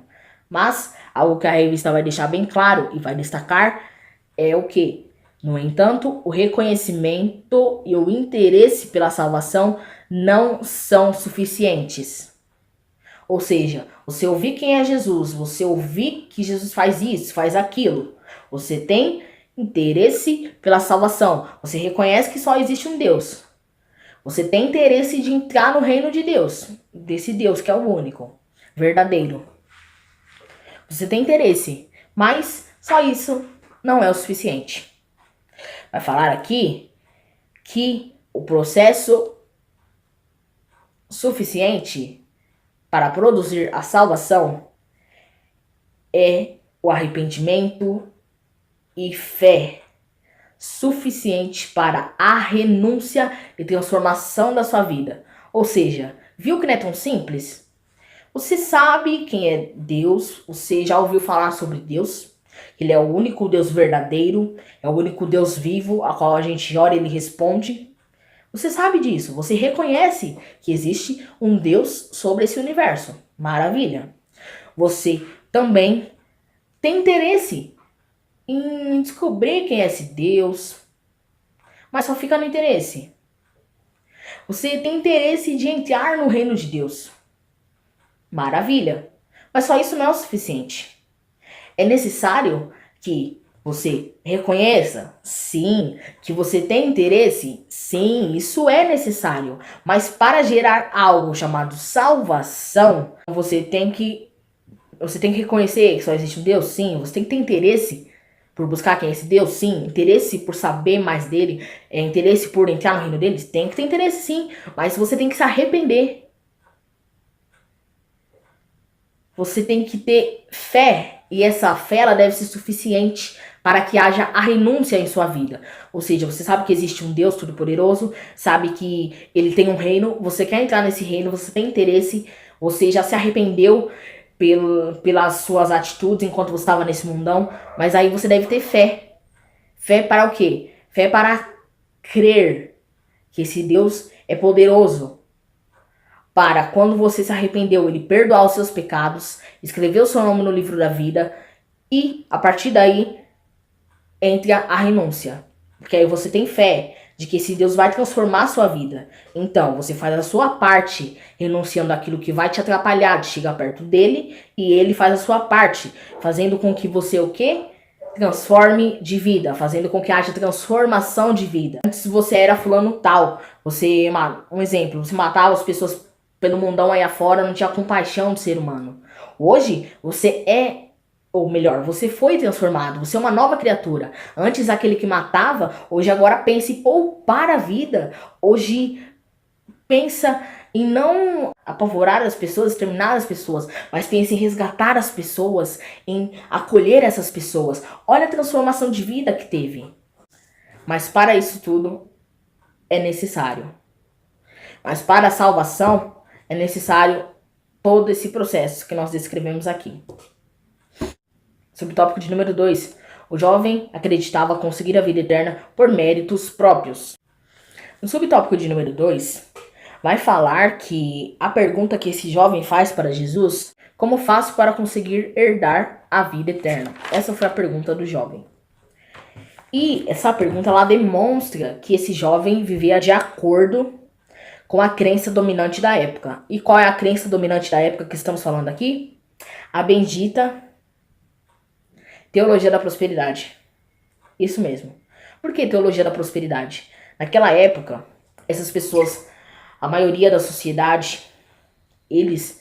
Mas algo que a revista vai deixar bem claro e vai destacar é o que? No entanto, o reconhecimento e o interesse pela salvação não são suficientes. Ou seja, você ouvir quem é Jesus, você ouvir que Jesus faz isso, faz aquilo. Você tem interesse pela salvação. Você reconhece que só existe um Deus. Você tem interesse de entrar no reino de Deus, desse Deus que é o único, verdadeiro. Você tem interesse, mas só isso não é o suficiente. Vai falar aqui que o processo suficiente para produzir a salvação é o arrependimento e fé suficiente para a renúncia e transformação da sua vida. Ou seja, viu que não é tão simples? Você sabe quem é Deus, você já ouviu falar sobre Deus, Ele é o único Deus verdadeiro, é o único Deus vivo, a qual a gente ora e Ele responde. Você sabe disso, você reconhece que existe um Deus sobre esse universo. Maravilha! Você também tem interesse em descobrir quem é esse Deus, mas só fica no interesse. Você tem interesse de entrar no reino de Deus. Maravilha! Mas só isso não é o suficiente. É necessário que você reconheça, sim, que você tem interesse, sim, isso é necessário. Mas para gerar algo chamado salvação, você tem que reconhecer que só existe um Deus, sim. Você tem que ter interesse por buscar quem é esse Deus, sim. Interesse por saber mais dele, interesse por entrar no reino dele, tem que ter interesse, sim. Mas você tem que se arrepender. Você tem que ter fé, e essa fé ela deve ser suficiente para que haja a renúncia em sua vida. Ou seja, você sabe que existe um Deus Todo-Poderoso, sabe que ele tem um reino, você quer entrar nesse reino, você tem interesse, você já se arrependeu pelas suas atitudes enquanto você estava nesse mundão, mas aí você deve ter fé. Fé para o quê? Fé para crer que esse Deus é poderoso para, quando você se arrependeu, ele perdoar os seus pecados, escrever o seu nome no livro da vida e, a partir daí, entre a renúncia. Porque aí você tem fé de que esse Deus vai transformar a sua vida. Então, você faz a sua parte, renunciando àquilo que vai te atrapalhar de chegar perto dele, e ele faz a sua parte, fazendo com que você o quê? Transforme de vida, fazendo com que haja transformação de vida. Antes você era fulano tal, um exemplo, você matava as pessoas pelo mundão aí afora, não tinha compaixão do ser humano. Hoje, você é, ou melhor, você foi transformado, você é uma nova criatura. Antes aquele que matava, hoje agora pensa em poupar a vida. Hoje pensa em não apavorar as pessoas, exterminar as pessoas, mas pensa em resgatar as pessoas, em acolher essas pessoas. Olha a transformação de vida que teve. Mas para isso tudo é necessário. Mas para a salvação é necessário todo esse processo que nós descrevemos aqui. Subtópico de número 2. O jovem acreditava conseguir a vida eterna por méritos próprios. No subtópico de número 2, vai falar que a pergunta que esse jovem faz para Jesus: como faço para conseguir herdar a vida eterna? Essa foi a pergunta do jovem. E essa pergunta ela demonstra que esse jovem vivia de acordo com a crença dominante da época. E qual é a crença dominante da época que estamos falando aqui? A bendita teologia da prosperidade. Isso mesmo. Por que teologia da prosperidade? Naquela época, essas pessoas, a maioria da sociedade, eles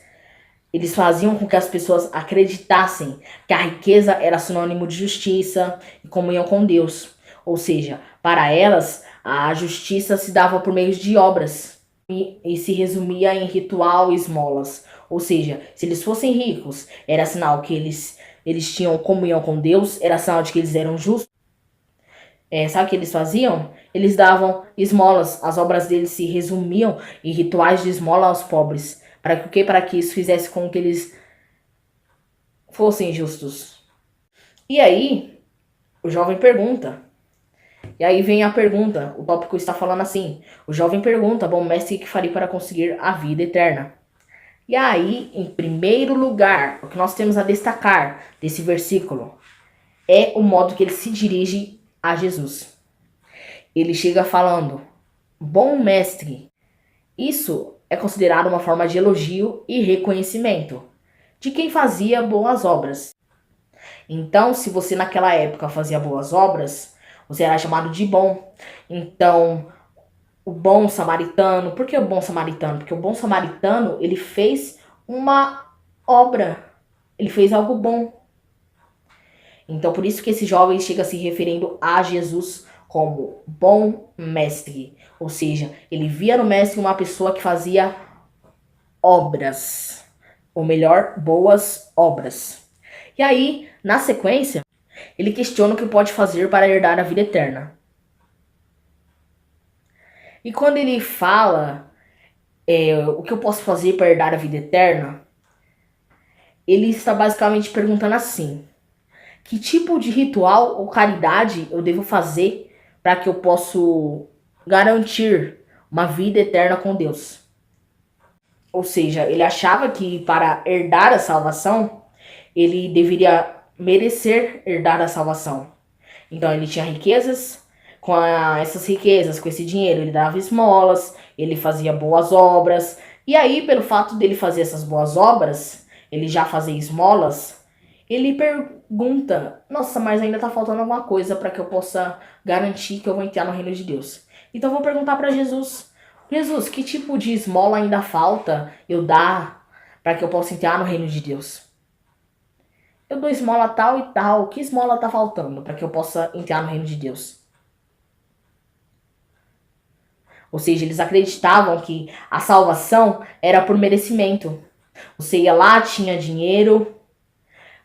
faziam com que as pessoas acreditassem que a riqueza era sinônimo de justiça e comunhão com Deus. Ou seja, para elas, a justiça se dava por meio de obras e se resumia em ritual e esmolas. Ou seja, se eles fossem ricos, era sinal que eles tinham comunhão com Deus, era sinal de que eles eram justos. Sabe o que eles faziam? Eles davam esmolas, as obras deles se resumiam em rituais de esmola aos pobres. Para que o quê? Para que isso fizesse com que eles fossem justos. E aí, o jovem pergunta. E aí vem a pergunta, o tópico está falando assim. O jovem pergunta: bom mestre, o que farei para conseguir a vida eterna? E aí, em primeiro lugar, o que nós temos a destacar desse versículo é o modo que ele se dirige a Jesus. Ele chega falando: bom mestre. Isso é considerado uma forma de elogio e reconhecimento de quem fazia boas obras. Então, se você naquela época fazia boas obras, você era chamado de bom. Então, o bom samaritano, por que o bom samaritano? Porque o bom samaritano, ele fez uma obra, ele fez algo bom. Então, por isso que esse jovem chega se referindo a Jesus como bom mestre. Ou seja, ele via no mestre uma pessoa que fazia obras. Ou melhor, boas obras. E aí, na sequência, ele questiona o que pode fazer para herdar a vida eterna. E quando ele fala o que eu posso fazer para herdar a vida eterna, ele está basicamente perguntando assim: que tipo de ritual ou caridade eu devo fazer para que eu possa garantir uma vida eterna com Deus? Ou seja, ele achava que para herdar a salvação, ele deveria merecer herdar a salvação. Então ele tinha riquezas, essas riquezas, com esse dinheiro, ele dava esmolas, ele fazia boas obras. E aí, pelo fato dele fazer essas boas obras, ele já fazia esmolas, ele pergunta: nossa, mas ainda tá faltando alguma coisa para que eu possa garantir que eu vou entrar no reino de Deus. Então eu vou perguntar para Jesus: Jesus, que tipo de esmola ainda falta eu dar para que eu possa entrar no reino de Deus? Eu dou esmola tal e tal. Que esmola tá faltando para que eu possa entrar no reino de Deus? Ou seja, eles acreditavam que a salvação era por merecimento. Você ia lá, tinha dinheiro,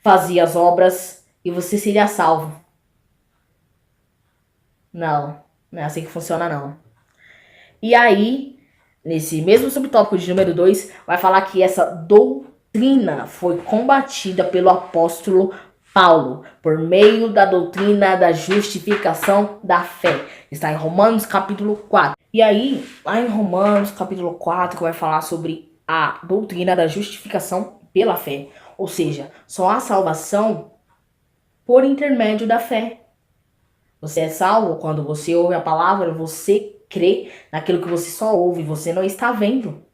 fazia as obras e você seria salvo. Não, não é assim que funciona não. E aí, nesse mesmo subtópico de número 2, vai falar que essa doutrina foi combatida pelo apóstolo Paulo, por meio da doutrina da justificação da fé. Está em Romanos capítulo 4. E aí, lá em Romanos capítulo 4, que vai falar sobre a doutrina da justificação pela fé. Ou seja, só há salvação por intermédio da fé. Você é salvo quando você ouve a palavra, você crê naquilo que você só ouve, você não está vendo.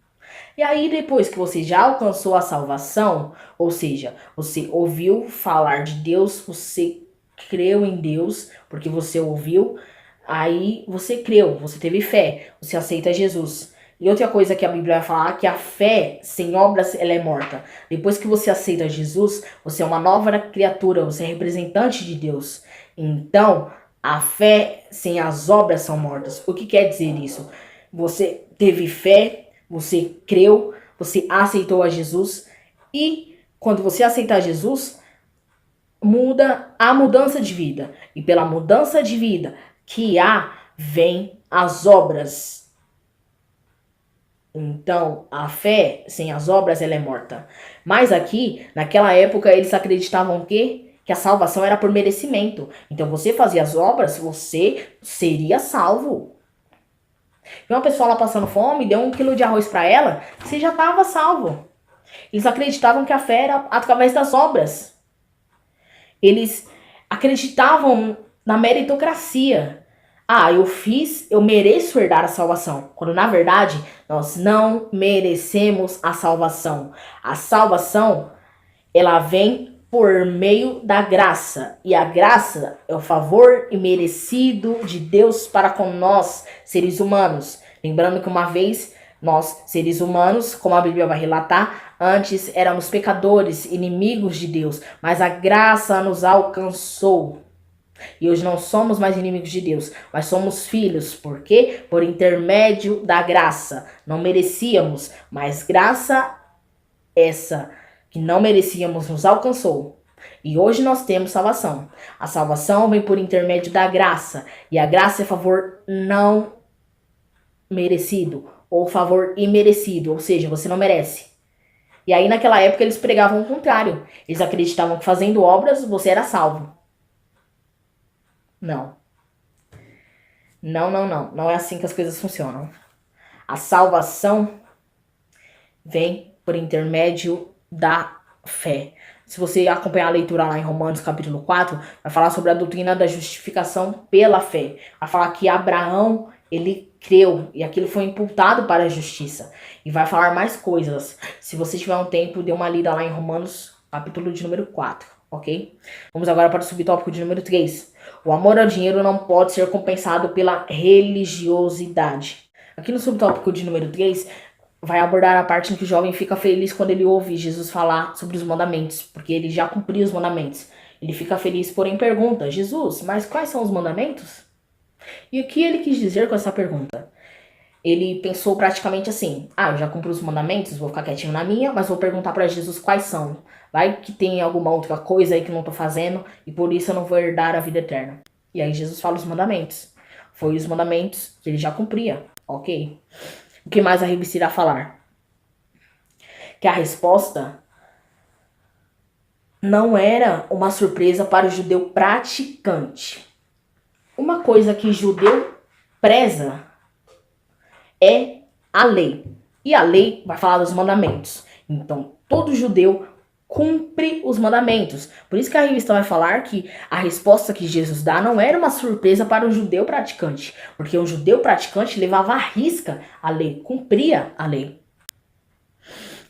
E aí, depois que você já alcançou a salvação, ou seja, você ouviu falar de Deus, você creu em Deus, porque você ouviu, aí você creu, você teve fé, você aceita Jesus. E outra coisa que a Bíblia vai falar, que a fé sem obras, ela é morta. Depois que você aceita Jesus, você é uma nova criatura, você é representante de Deus. Então, a fé sem as obras são mortas. O que quer dizer isso? Você teve fé, você creu, você aceitou a Jesus e quando você aceitar Jesus, muda a mudança de vida. E pela mudança de vida que há, vem as obras. Então, a fé sem as obras, ela é morta. Mas aqui, naquela época, eles acreditavam que a salvação era por merecimento. Então, você fazia as obras, você seria salvo. E uma pessoa lá passando fome, deu 1 quilo de arroz para ela, você já estava salvo. Eles acreditavam que a fé era através das obras. Eles acreditavam na meritocracia. Ah, eu fiz, eu mereço herdar a salvação. Quando na verdade, nós não merecemos a salvação. A salvação, ela vem por meio da graça. E a graça é o favor imerecido de Deus para com nós, seres humanos. Lembrando que uma vez, nós, seres humanos, como a Bíblia vai relatar, antes éramos pecadores, inimigos de Deus. Mas a graça nos alcançou. E hoje não somos mais inimigos de Deus, mas somos filhos. Por quê? Por intermédio da graça. Não merecíamos, mas graça essa que não merecíamos nos alcançou. E hoje nós temos salvação. A salvação vem por intermédio da graça. E a graça é favor não merecido, ou favor imerecido, ou seja, você não merece. E aí naquela época eles pregavam o contrário. Eles acreditavam que fazendo obras você era salvo. Não. Não é assim que as coisas funcionam. A salvação vem por intermédio da fé. Se você acompanhar a leitura lá em Romanos capítulo 4, vai falar sobre a doutrina da justificação pela fé. Vai falar que Abraão, ele creu e aquilo foi imputado para a justiça. E vai falar mais coisas. Se você tiver um tempo, dê uma lida lá em Romanos capítulo de número 4, ok? Vamos agora para o subtópico de número 3. O amor ao dinheiro não pode ser compensado pela religiosidade. Aqui no subtópico de número 3, vai abordar a parte em que o jovem fica feliz quando ele ouve Jesus falar sobre os mandamentos, porque ele já cumpriu os mandamentos. Ele fica feliz, porém pergunta: Jesus, mas quais são os mandamentos? E o que ele quis dizer com essa pergunta? Ele pensou praticamente assim: eu já cumpri os mandamentos, vou ficar quietinho na minha, mas vou perguntar para Jesus quais são. Vai que tem alguma outra coisa aí que eu não tô fazendo e por isso eu não vou herdar a vida eterna. E aí Jesus fala os mandamentos. Foi os mandamentos que ele já cumpria, ok? O que mais a revista irá falar? Que a resposta não era uma surpresa para o judeu praticante. Uma coisa que judeu preza é a lei. E a lei vai falar dos mandamentos. Então, todo judeu cumpre os mandamentos. Por isso que a revista vai falar que a resposta que Jesus dá não era uma surpresa para o judeu praticante. Porque o judeu praticante levava à risca a lei, cumpria a lei.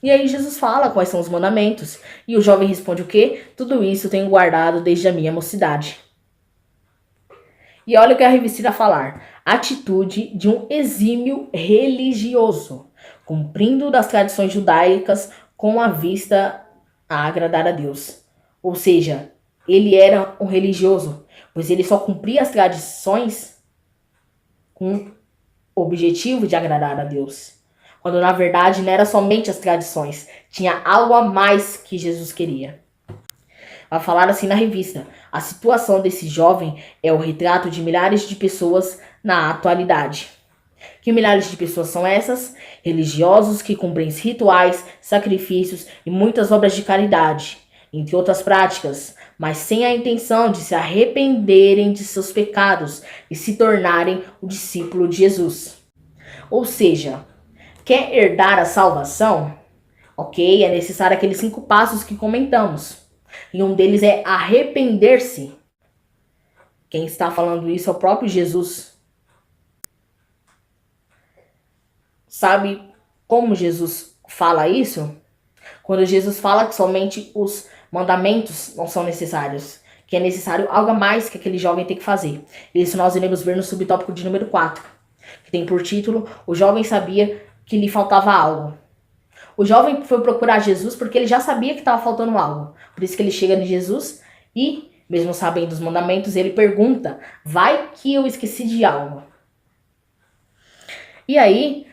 E aí Jesus fala quais são os mandamentos. E o jovem responde o quê? Tudo isso tenho guardado desde a minha mocidade. E olha o que a revista irá falar. Atitude de um exímio religioso, cumprindo das tradições judaicas com a vista a agradar a Deus. Ou seja, ele era um religioso, pois ele só cumpria as tradições com o objetivo de agradar a Deus. Quando na verdade não era somente as tradições, tinha algo a mais que Jesus queria. Vai falar assim na revista: a situação desse jovem é o retrato de milhares de pessoas na atualidade. Que milhares de pessoas são essas? Religiosos que cumprem rituais, sacrifícios e muitas obras de caridade, entre outras práticas, mas sem a intenção de se arrependerem de seus pecados e se tornarem o discípulo de Jesus. Ou seja, quer herdar a salvação? Ok, é necessário aqueles 5 passos que comentamos. E um deles é arrepender-se. Quem está falando isso é o próprio Jesus. Sabe como Jesus fala isso? Quando Jesus fala que somente os mandamentos não são necessários, que é necessário algo a mais que aquele jovem tem que fazer. Isso nós iremos ver no subtópico de número 4, que tem por título: o jovem sabia que lhe faltava algo. O jovem foi procurar Jesus porque ele já sabia que estava faltando algo. Por isso que ele chega em Jesus e, mesmo sabendo dos mandamentos, ele pergunta: vai que eu esqueci de algo? E aí,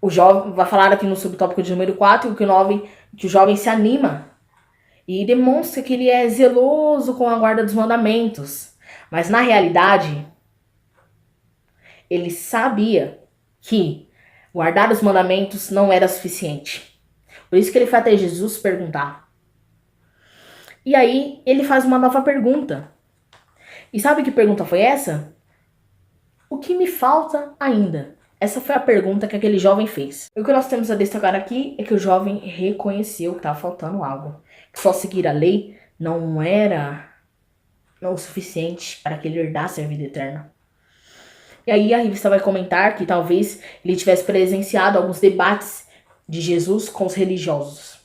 o jovem vai falar aqui no subtópico de número 4 que o jovem se anima e demonstra que ele é zeloso com a guarda dos mandamentos. Mas na realidade, ele sabia que guardar os mandamentos não era suficiente. Por isso que ele foi até Jesus perguntar. E aí ele faz uma nova pergunta. E sabe que pergunta foi essa? O que me falta ainda? Essa foi a pergunta que aquele jovem fez. E o que nós temos a destacar aqui é que o jovem reconheceu que estava faltando algo. Que só seguir a lei não era o suficiente para que ele herdasse a vida eterna. E aí a revista vai comentar que talvez ele tivesse presenciado alguns debates de Jesus com os religiosos.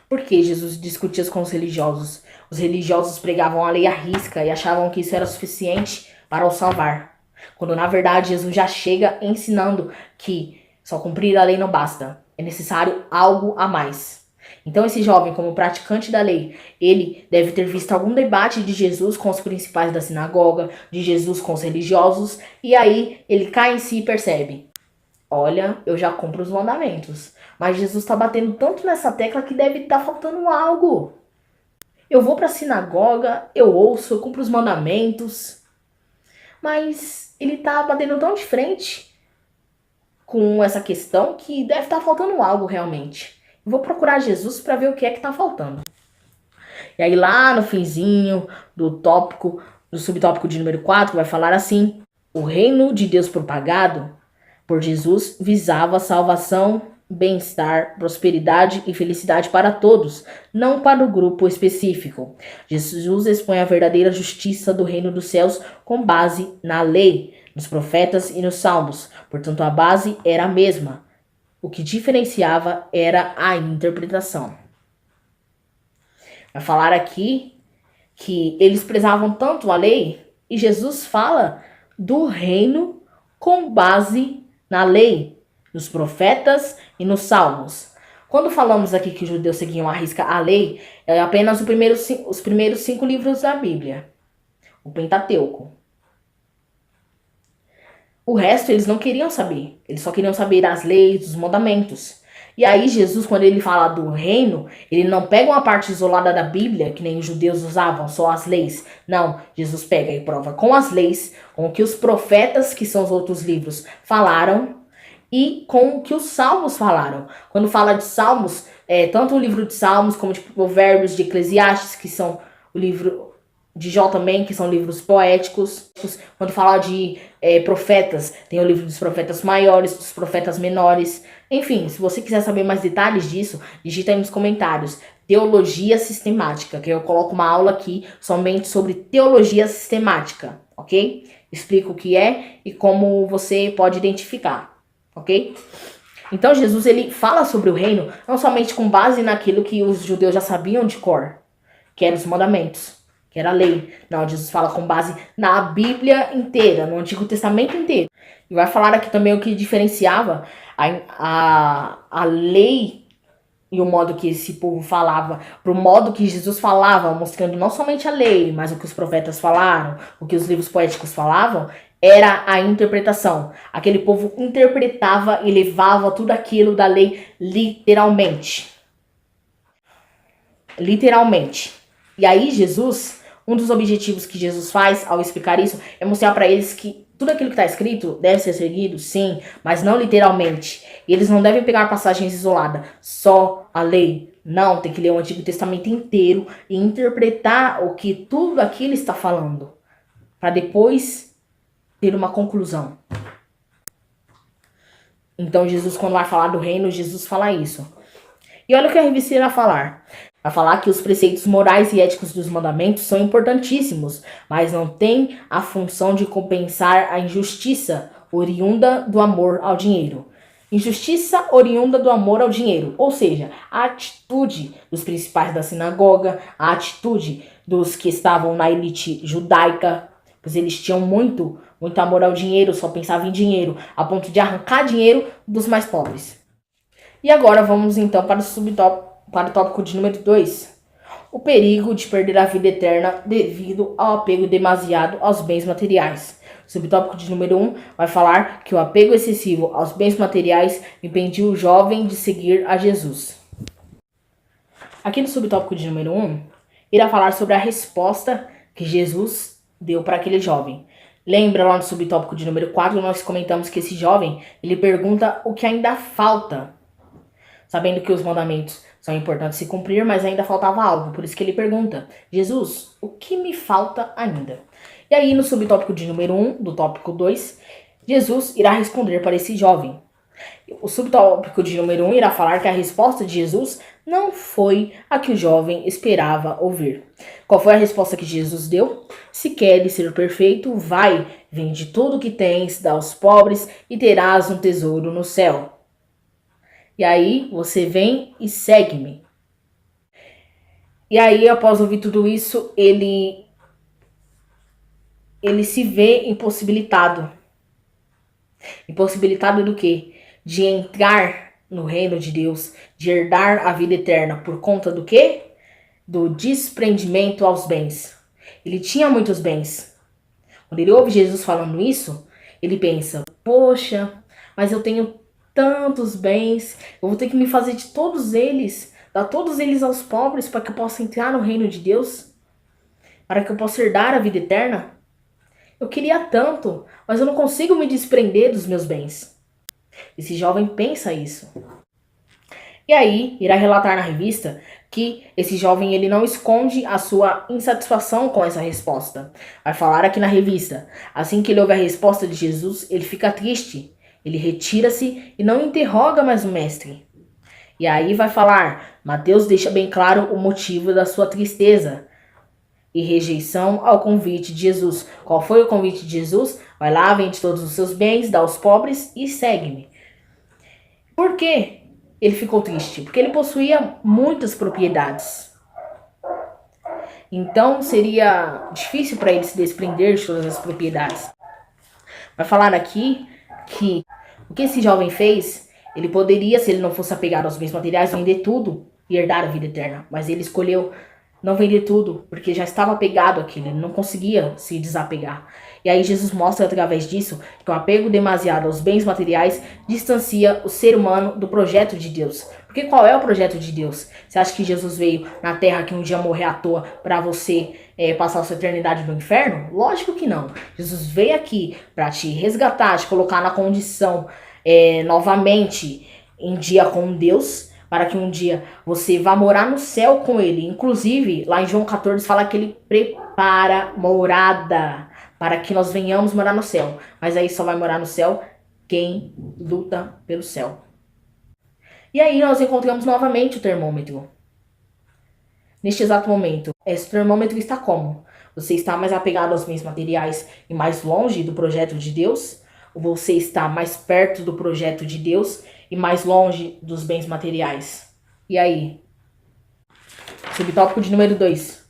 Por que Jesus discutia com os religiosos? Os religiosos pregavam a lei à risca e achavam que isso era suficiente para o salvar. Quando na verdade Jesus já chega ensinando que só cumprir a lei não basta. É necessário algo a mais. Então esse jovem, como praticante da lei, ele deve ter visto algum debate de Jesus com os principais da sinagoga, de Jesus com os religiosos, e aí ele cai em si e percebe: olha, eu já cumpro os mandamentos, mas Jesus está batendo tanto nessa tecla que deve estar faltando algo. Eu vou para a sinagoga, eu ouço, eu cumpro os mandamentos, mas ele está batendo tão de frente com essa questão que deve estar faltando algo realmente. Vou procurar Jesus para ver o que é que tá faltando. E aí lá no finzinho do subtópico de número 4, vai falar assim: o reino de Deus propagado por Jesus visava salvação, bem-estar, prosperidade e felicidade para todos, não para o grupo específico. Jesus expõe a verdadeira justiça do reino dos céus com base na lei, nos profetas e nos salmos. Portanto, a base era a mesma. O que diferenciava era a interpretação. Vai falar aqui que eles prezavam tanto a lei e Jesus fala do reino com base na lei, nos profetas e nos salmos. Quando falamos aqui que os judeus seguiam à risca a lei, é apenas os primeiros 5 livros da Bíblia, o Pentateuco. O resto eles não queriam saber. Eles só queriam saber as leis, os mandamentos. E aí Jesus, quando ele fala do reino, ele não pega uma parte isolada da Bíblia, que nem os judeus usavam, só as leis. Não, Jesus pega e prova com as leis, com o que os profetas, que são os outros livros, falaram, e com o que os salmos falaram. Quando fala de salmos, tanto o livro de salmos, como de Provérbios, de Eclesiastes, que são o livro de Jó também, que são livros poéticos. Quando fala de profetas, tem o livro dos profetas maiores, dos profetas menores. Enfim, se você quiser saber mais detalhes disso, digita aí nos comentários: teologia sistemática, que eu coloco uma aula aqui somente sobre teologia sistemática, ok? Explico o que é e como você pode identificar, ok? Então Jesus ele fala sobre o reino não somente com base naquilo que os judeus já sabiam de cor, que eram os mandamentos, que era a lei. Não, Jesus fala com base na Bíblia inteira, no Antigo Testamento inteiro. E vai falar aqui também o que diferenciava a lei e o modo que esse povo falava, pro modo que Jesus falava, mostrando não somente a lei, mas o que os profetas falaram, o que os livros poéticos falavam, era a interpretação. Aquele povo interpretava e levava tudo aquilo da lei literalmente. Literalmente. E aí Jesus, um dos objetivos que Jesus faz ao explicar isso é mostrar para eles que tudo aquilo que está escrito deve ser seguido, sim, mas não literalmente. E eles não devem pegar passagens isoladas, só a lei. Não, tem que ler o Antigo Testamento inteiro e interpretar o que tudo aquilo está falando, para depois ter uma conclusão. Então Jesus, quando vai falar do reino, Jesus fala isso. E olha o que a revista irá falar. Vai falar que os preceitos morais e éticos dos mandamentos são importantíssimos, mas não tem a função de compensar a injustiça oriunda do amor ao dinheiro. Injustiça oriunda do amor ao dinheiro, ou seja, a atitude dos principais da sinagoga, a atitude dos que estavam na elite judaica, pois eles tinham muito amor ao dinheiro, só pensavam em dinheiro, a ponto de arrancar dinheiro dos mais pobres. E agora vamos então para o tópico de número 2. O perigo de perder a vida eterna devido ao apego demasiado aos bens materiais. O subtópico de número 1 vai falar que o apego excessivo aos bens materiais impediu o jovem de seguir a Jesus. Aqui no subtópico de número 1, irá falar sobre a resposta que Jesus deu para aquele jovem. Lembra lá no subtópico de número 4, nós comentamos que esse jovem, ele pergunta o que ainda falta. Sabendo que os mandamentos são importantes se cumprir, mas ainda faltava algo. Por isso que ele pergunta, Jesus, o que me falta ainda? E aí no subtópico de número 1, do tópico 2, Jesus irá responder para esse jovem. O subtópico de número 1 irá falar que a resposta de Jesus não foi a que o jovem esperava ouvir. Qual foi a resposta que Jesus deu? Se queres ser perfeito, vai, vende tudo o que tens, dá aos pobres e terás um tesouro no céu. E aí você vem e segue-me. E aí, após ouvir tudo isso, ele se vê impossibilitado. Impossibilitado do quê? De entrar no reino de Deus, de herdar a vida eterna. Por conta do quê? Do desprendimento aos bens. Ele tinha muitos bens. Quando ele ouve Jesus falando isso, ele pensa, poxa, mas eu tenho tantos bens, eu vou ter que me fazer de todos eles, dar todos eles aos pobres para que eu possa entrar no reino de Deus, para que eu possa herdar a vida eterna. Eu queria tanto, mas eu não consigo me desprender dos meus bens. Esse jovem pensa isso. E aí, irá relatar na revista que esse jovem ele não esconde a sua insatisfação com essa resposta. Vai falar aqui na revista, assim que ele ouve a resposta de Jesus, ele fica triste. Ele retira-se e não interroga mais o mestre. E aí vai falar, Mateus deixa bem claro o motivo da sua tristeza e rejeição ao convite de Jesus. Qual foi o convite de Jesus? Vai lá, vende todos os seus bens, dá aos pobres e segue-me. Por quê? Ele ficou triste? Porque ele possuía muitas propriedades. Então seria difícil para ele se desprender de todas as propriedades. Vai falar aqui que o que esse jovem fez, ele poderia, se ele não fosse apegado aos bens materiais, vender tudo e herdar a vida eterna. Mas ele escolheu não vender tudo, porque já estava apegado àquilo, ele não conseguia se desapegar. E aí Jesus mostra através disso que o apego demasiado aos bens materiais distancia o ser humano do projeto de Deus. Porque qual é o projeto de Deus? Você acha que Jesus veio na terra que um dia morrer à toa para você passar a sua eternidade no inferno? Lógico que não. Jesus veio aqui para te resgatar, te colocar na condição novamente em dia com Deus, para que um dia você vá morar no céu com ele. Inclusive, lá em João 14 fala que ele prepara morada para que nós venhamos morar no céu. Mas aí só vai morar no céu quem luta pelo céu. E aí nós encontramos novamente o termômetro. Neste exato momento, esse termômetro está como? Você está mais apegado aos bens materiais e mais longe do projeto de Deus? Ou você está mais perto do projeto de Deus e mais longe dos bens materiais. E aí? Subtópico de número 2.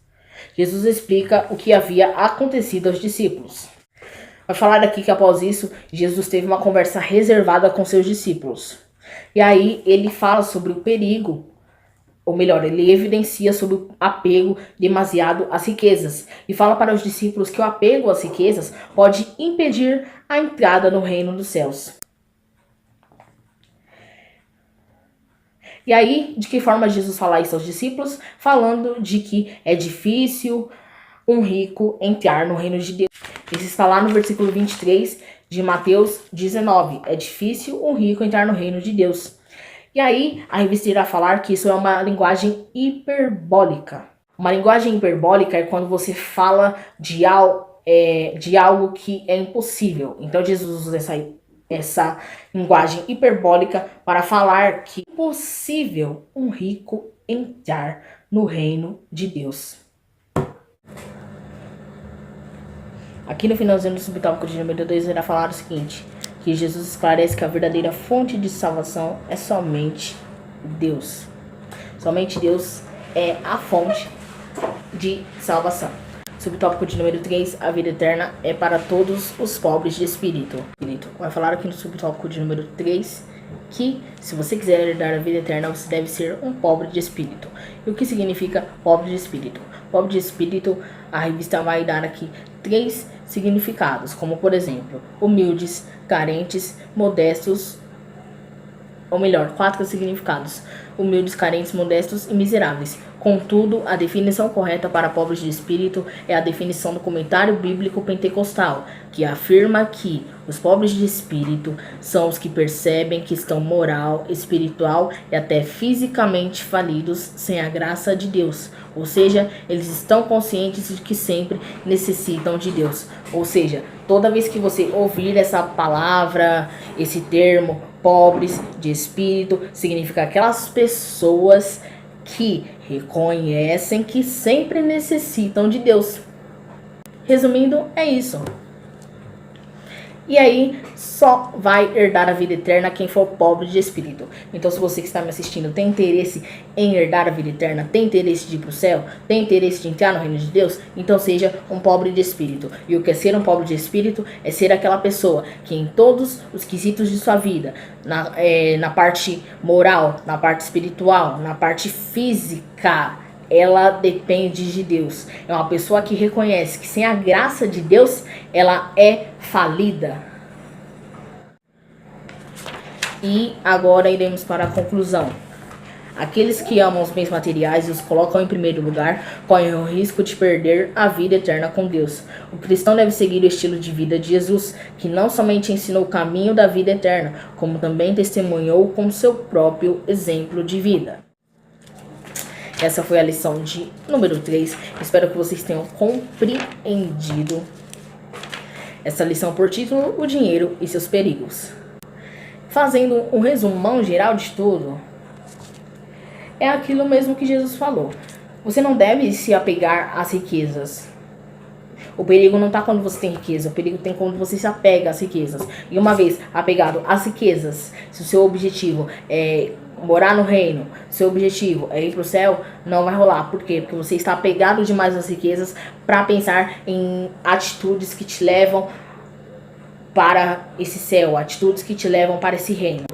Jesus explica o que havia acontecido aos discípulos. Vai falar aqui que após isso, Jesus teve uma conversa reservada com seus discípulos. E aí ele fala sobre o perigo, ou melhor, ele evidencia sobre o apego demasiado às riquezas. E fala para os discípulos que o apego às riquezas pode impedir a entrada no reino dos céus. E aí, de que forma Jesus fala isso aos discípulos? Falando de que é difícil um rico entrar no reino de Deus. Isso está lá no versículo 23 de Mateus 19. É difícil um rico entrar no reino de Deus. E aí, a revista irá falar que isso é uma linguagem hiperbólica. Uma linguagem hiperbólica é quando você fala de algo que é impossível. Então, Jesus usa essa linguagem hiperbólica para falar que é possível um rico entrar no reino de Deus. Aqui no finalzinho do subtópico de número 2 irá falar o seguinte, que Jesus esclarece que a verdadeira fonte de salvação é somente Deus. Somente Deus é a fonte de salvação. Subtópico de número 3, a vida eterna é para todos os pobres de espírito. Vai falar aqui no subtópico de número 3 que se você quiser herdar a vida eterna, você deve ser um pobre de espírito. E o que significa pobre de espírito? Pobre de espírito, a revista vai dar aqui 3 significados, como por exemplo, humildes, carentes, modestos, ou melhor, 4 significados: humildes, carentes, modestos e miseráveis. Contudo, a definição correta para pobres de espírito é a definição do comentário bíblico pentecostal, que afirma que os pobres de espírito são os que percebem que estão moral, espiritual e até fisicamente falidos sem a graça de Deus. Ou seja, eles estão conscientes de que sempre necessitam de Deus. Ou seja, toda vez que você ouvir essa palavra, esse termo, pobres de espírito, significa aquelas pessoas que reconhecem que sempre necessitam de Deus. Resumindo, é isso. E aí, só vai herdar a vida eterna quem for pobre de espírito. Então, se você que está me assistindo tem interesse em herdar a vida eterna, tem interesse de ir para o céu, tem interesse de entrar no reino de Deus, então seja um pobre de espírito. E o que é ser um pobre de espírito? É ser aquela pessoa que em todos os quesitos de sua vida, na parte moral, na parte espiritual, na parte física, ela depende de Deus. É uma pessoa que reconhece que sem a graça de Deus, ela é falida. E agora iremos para a conclusão. Aqueles que amam os bens materiais e os colocam em primeiro lugar, correm o risco de perder a vida eterna com Deus. O cristão deve seguir o estilo de vida de Jesus, que não somente ensinou o caminho da vida eterna, como também testemunhou com seu próprio exemplo de vida. Essa foi a lição de número 3. Espero que vocês tenham compreendido essa lição por título: O dinheiro e seus perigos. Fazendo um resumão geral de tudo, é aquilo mesmo que Jesus falou. Você não deve se apegar às riquezas. O perigo não está quando você tem riqueza, o perigo tem quando você se apega às riquezas. E uma vez apegado às riquezas, se o seu objetivo é morar no reino, seu objetivo é ir pro céu, não vai rolar. Por quê? Porque você está apegado demais às riquezas para pensar em atitudes que te levam para esse céu, atitudes que te levam para esse reino.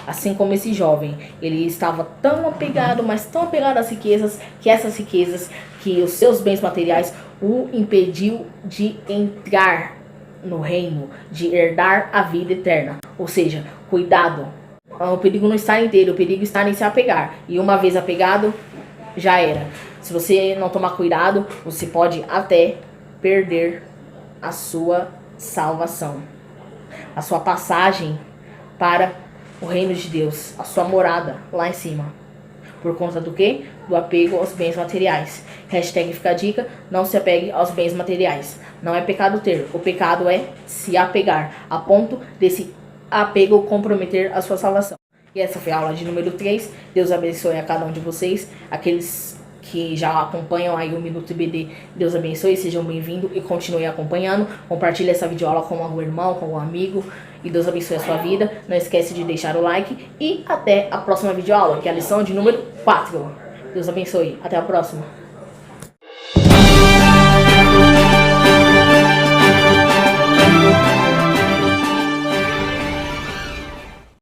Assim como esse jovem, ele estava tão apegado, mas tão apegado às riquezas, que essas riquezas, que os seus bens materiais o impediu de entrar no reino, de herdar a vida eterna. Ou seja, cuidado. O perigo não está em ter, o perigo está em se apegar. E uma vez apegado, já era. Se você não tomar cuidado, você pode até perder a sua salvação, a sua passagem para o reino de Deus, a sua morada lá em cima. Por conta do quê? Do apego aos bens materiais. Hashtag fica a dica: não se apegue aos bens materiais. Não é pecado ter, o pecado é se apegar, a ponto desse apego comprometer a sua salvação. E essa foi a aula de número 3. Deus abençoe a cada um de vocês. Aqueles que já acompanham aí o Minuto IBD, Deus abençoe, sejam bem-vindos e continuem acompanhando. Compartilhe essa videoaula com algum irmão, com algum amigo. e Deus abençoe a sua vida. Não esquece de deixar o like e até a próxima videoaula, que é a lição de número 4. Deus abençoe. Até a próxima.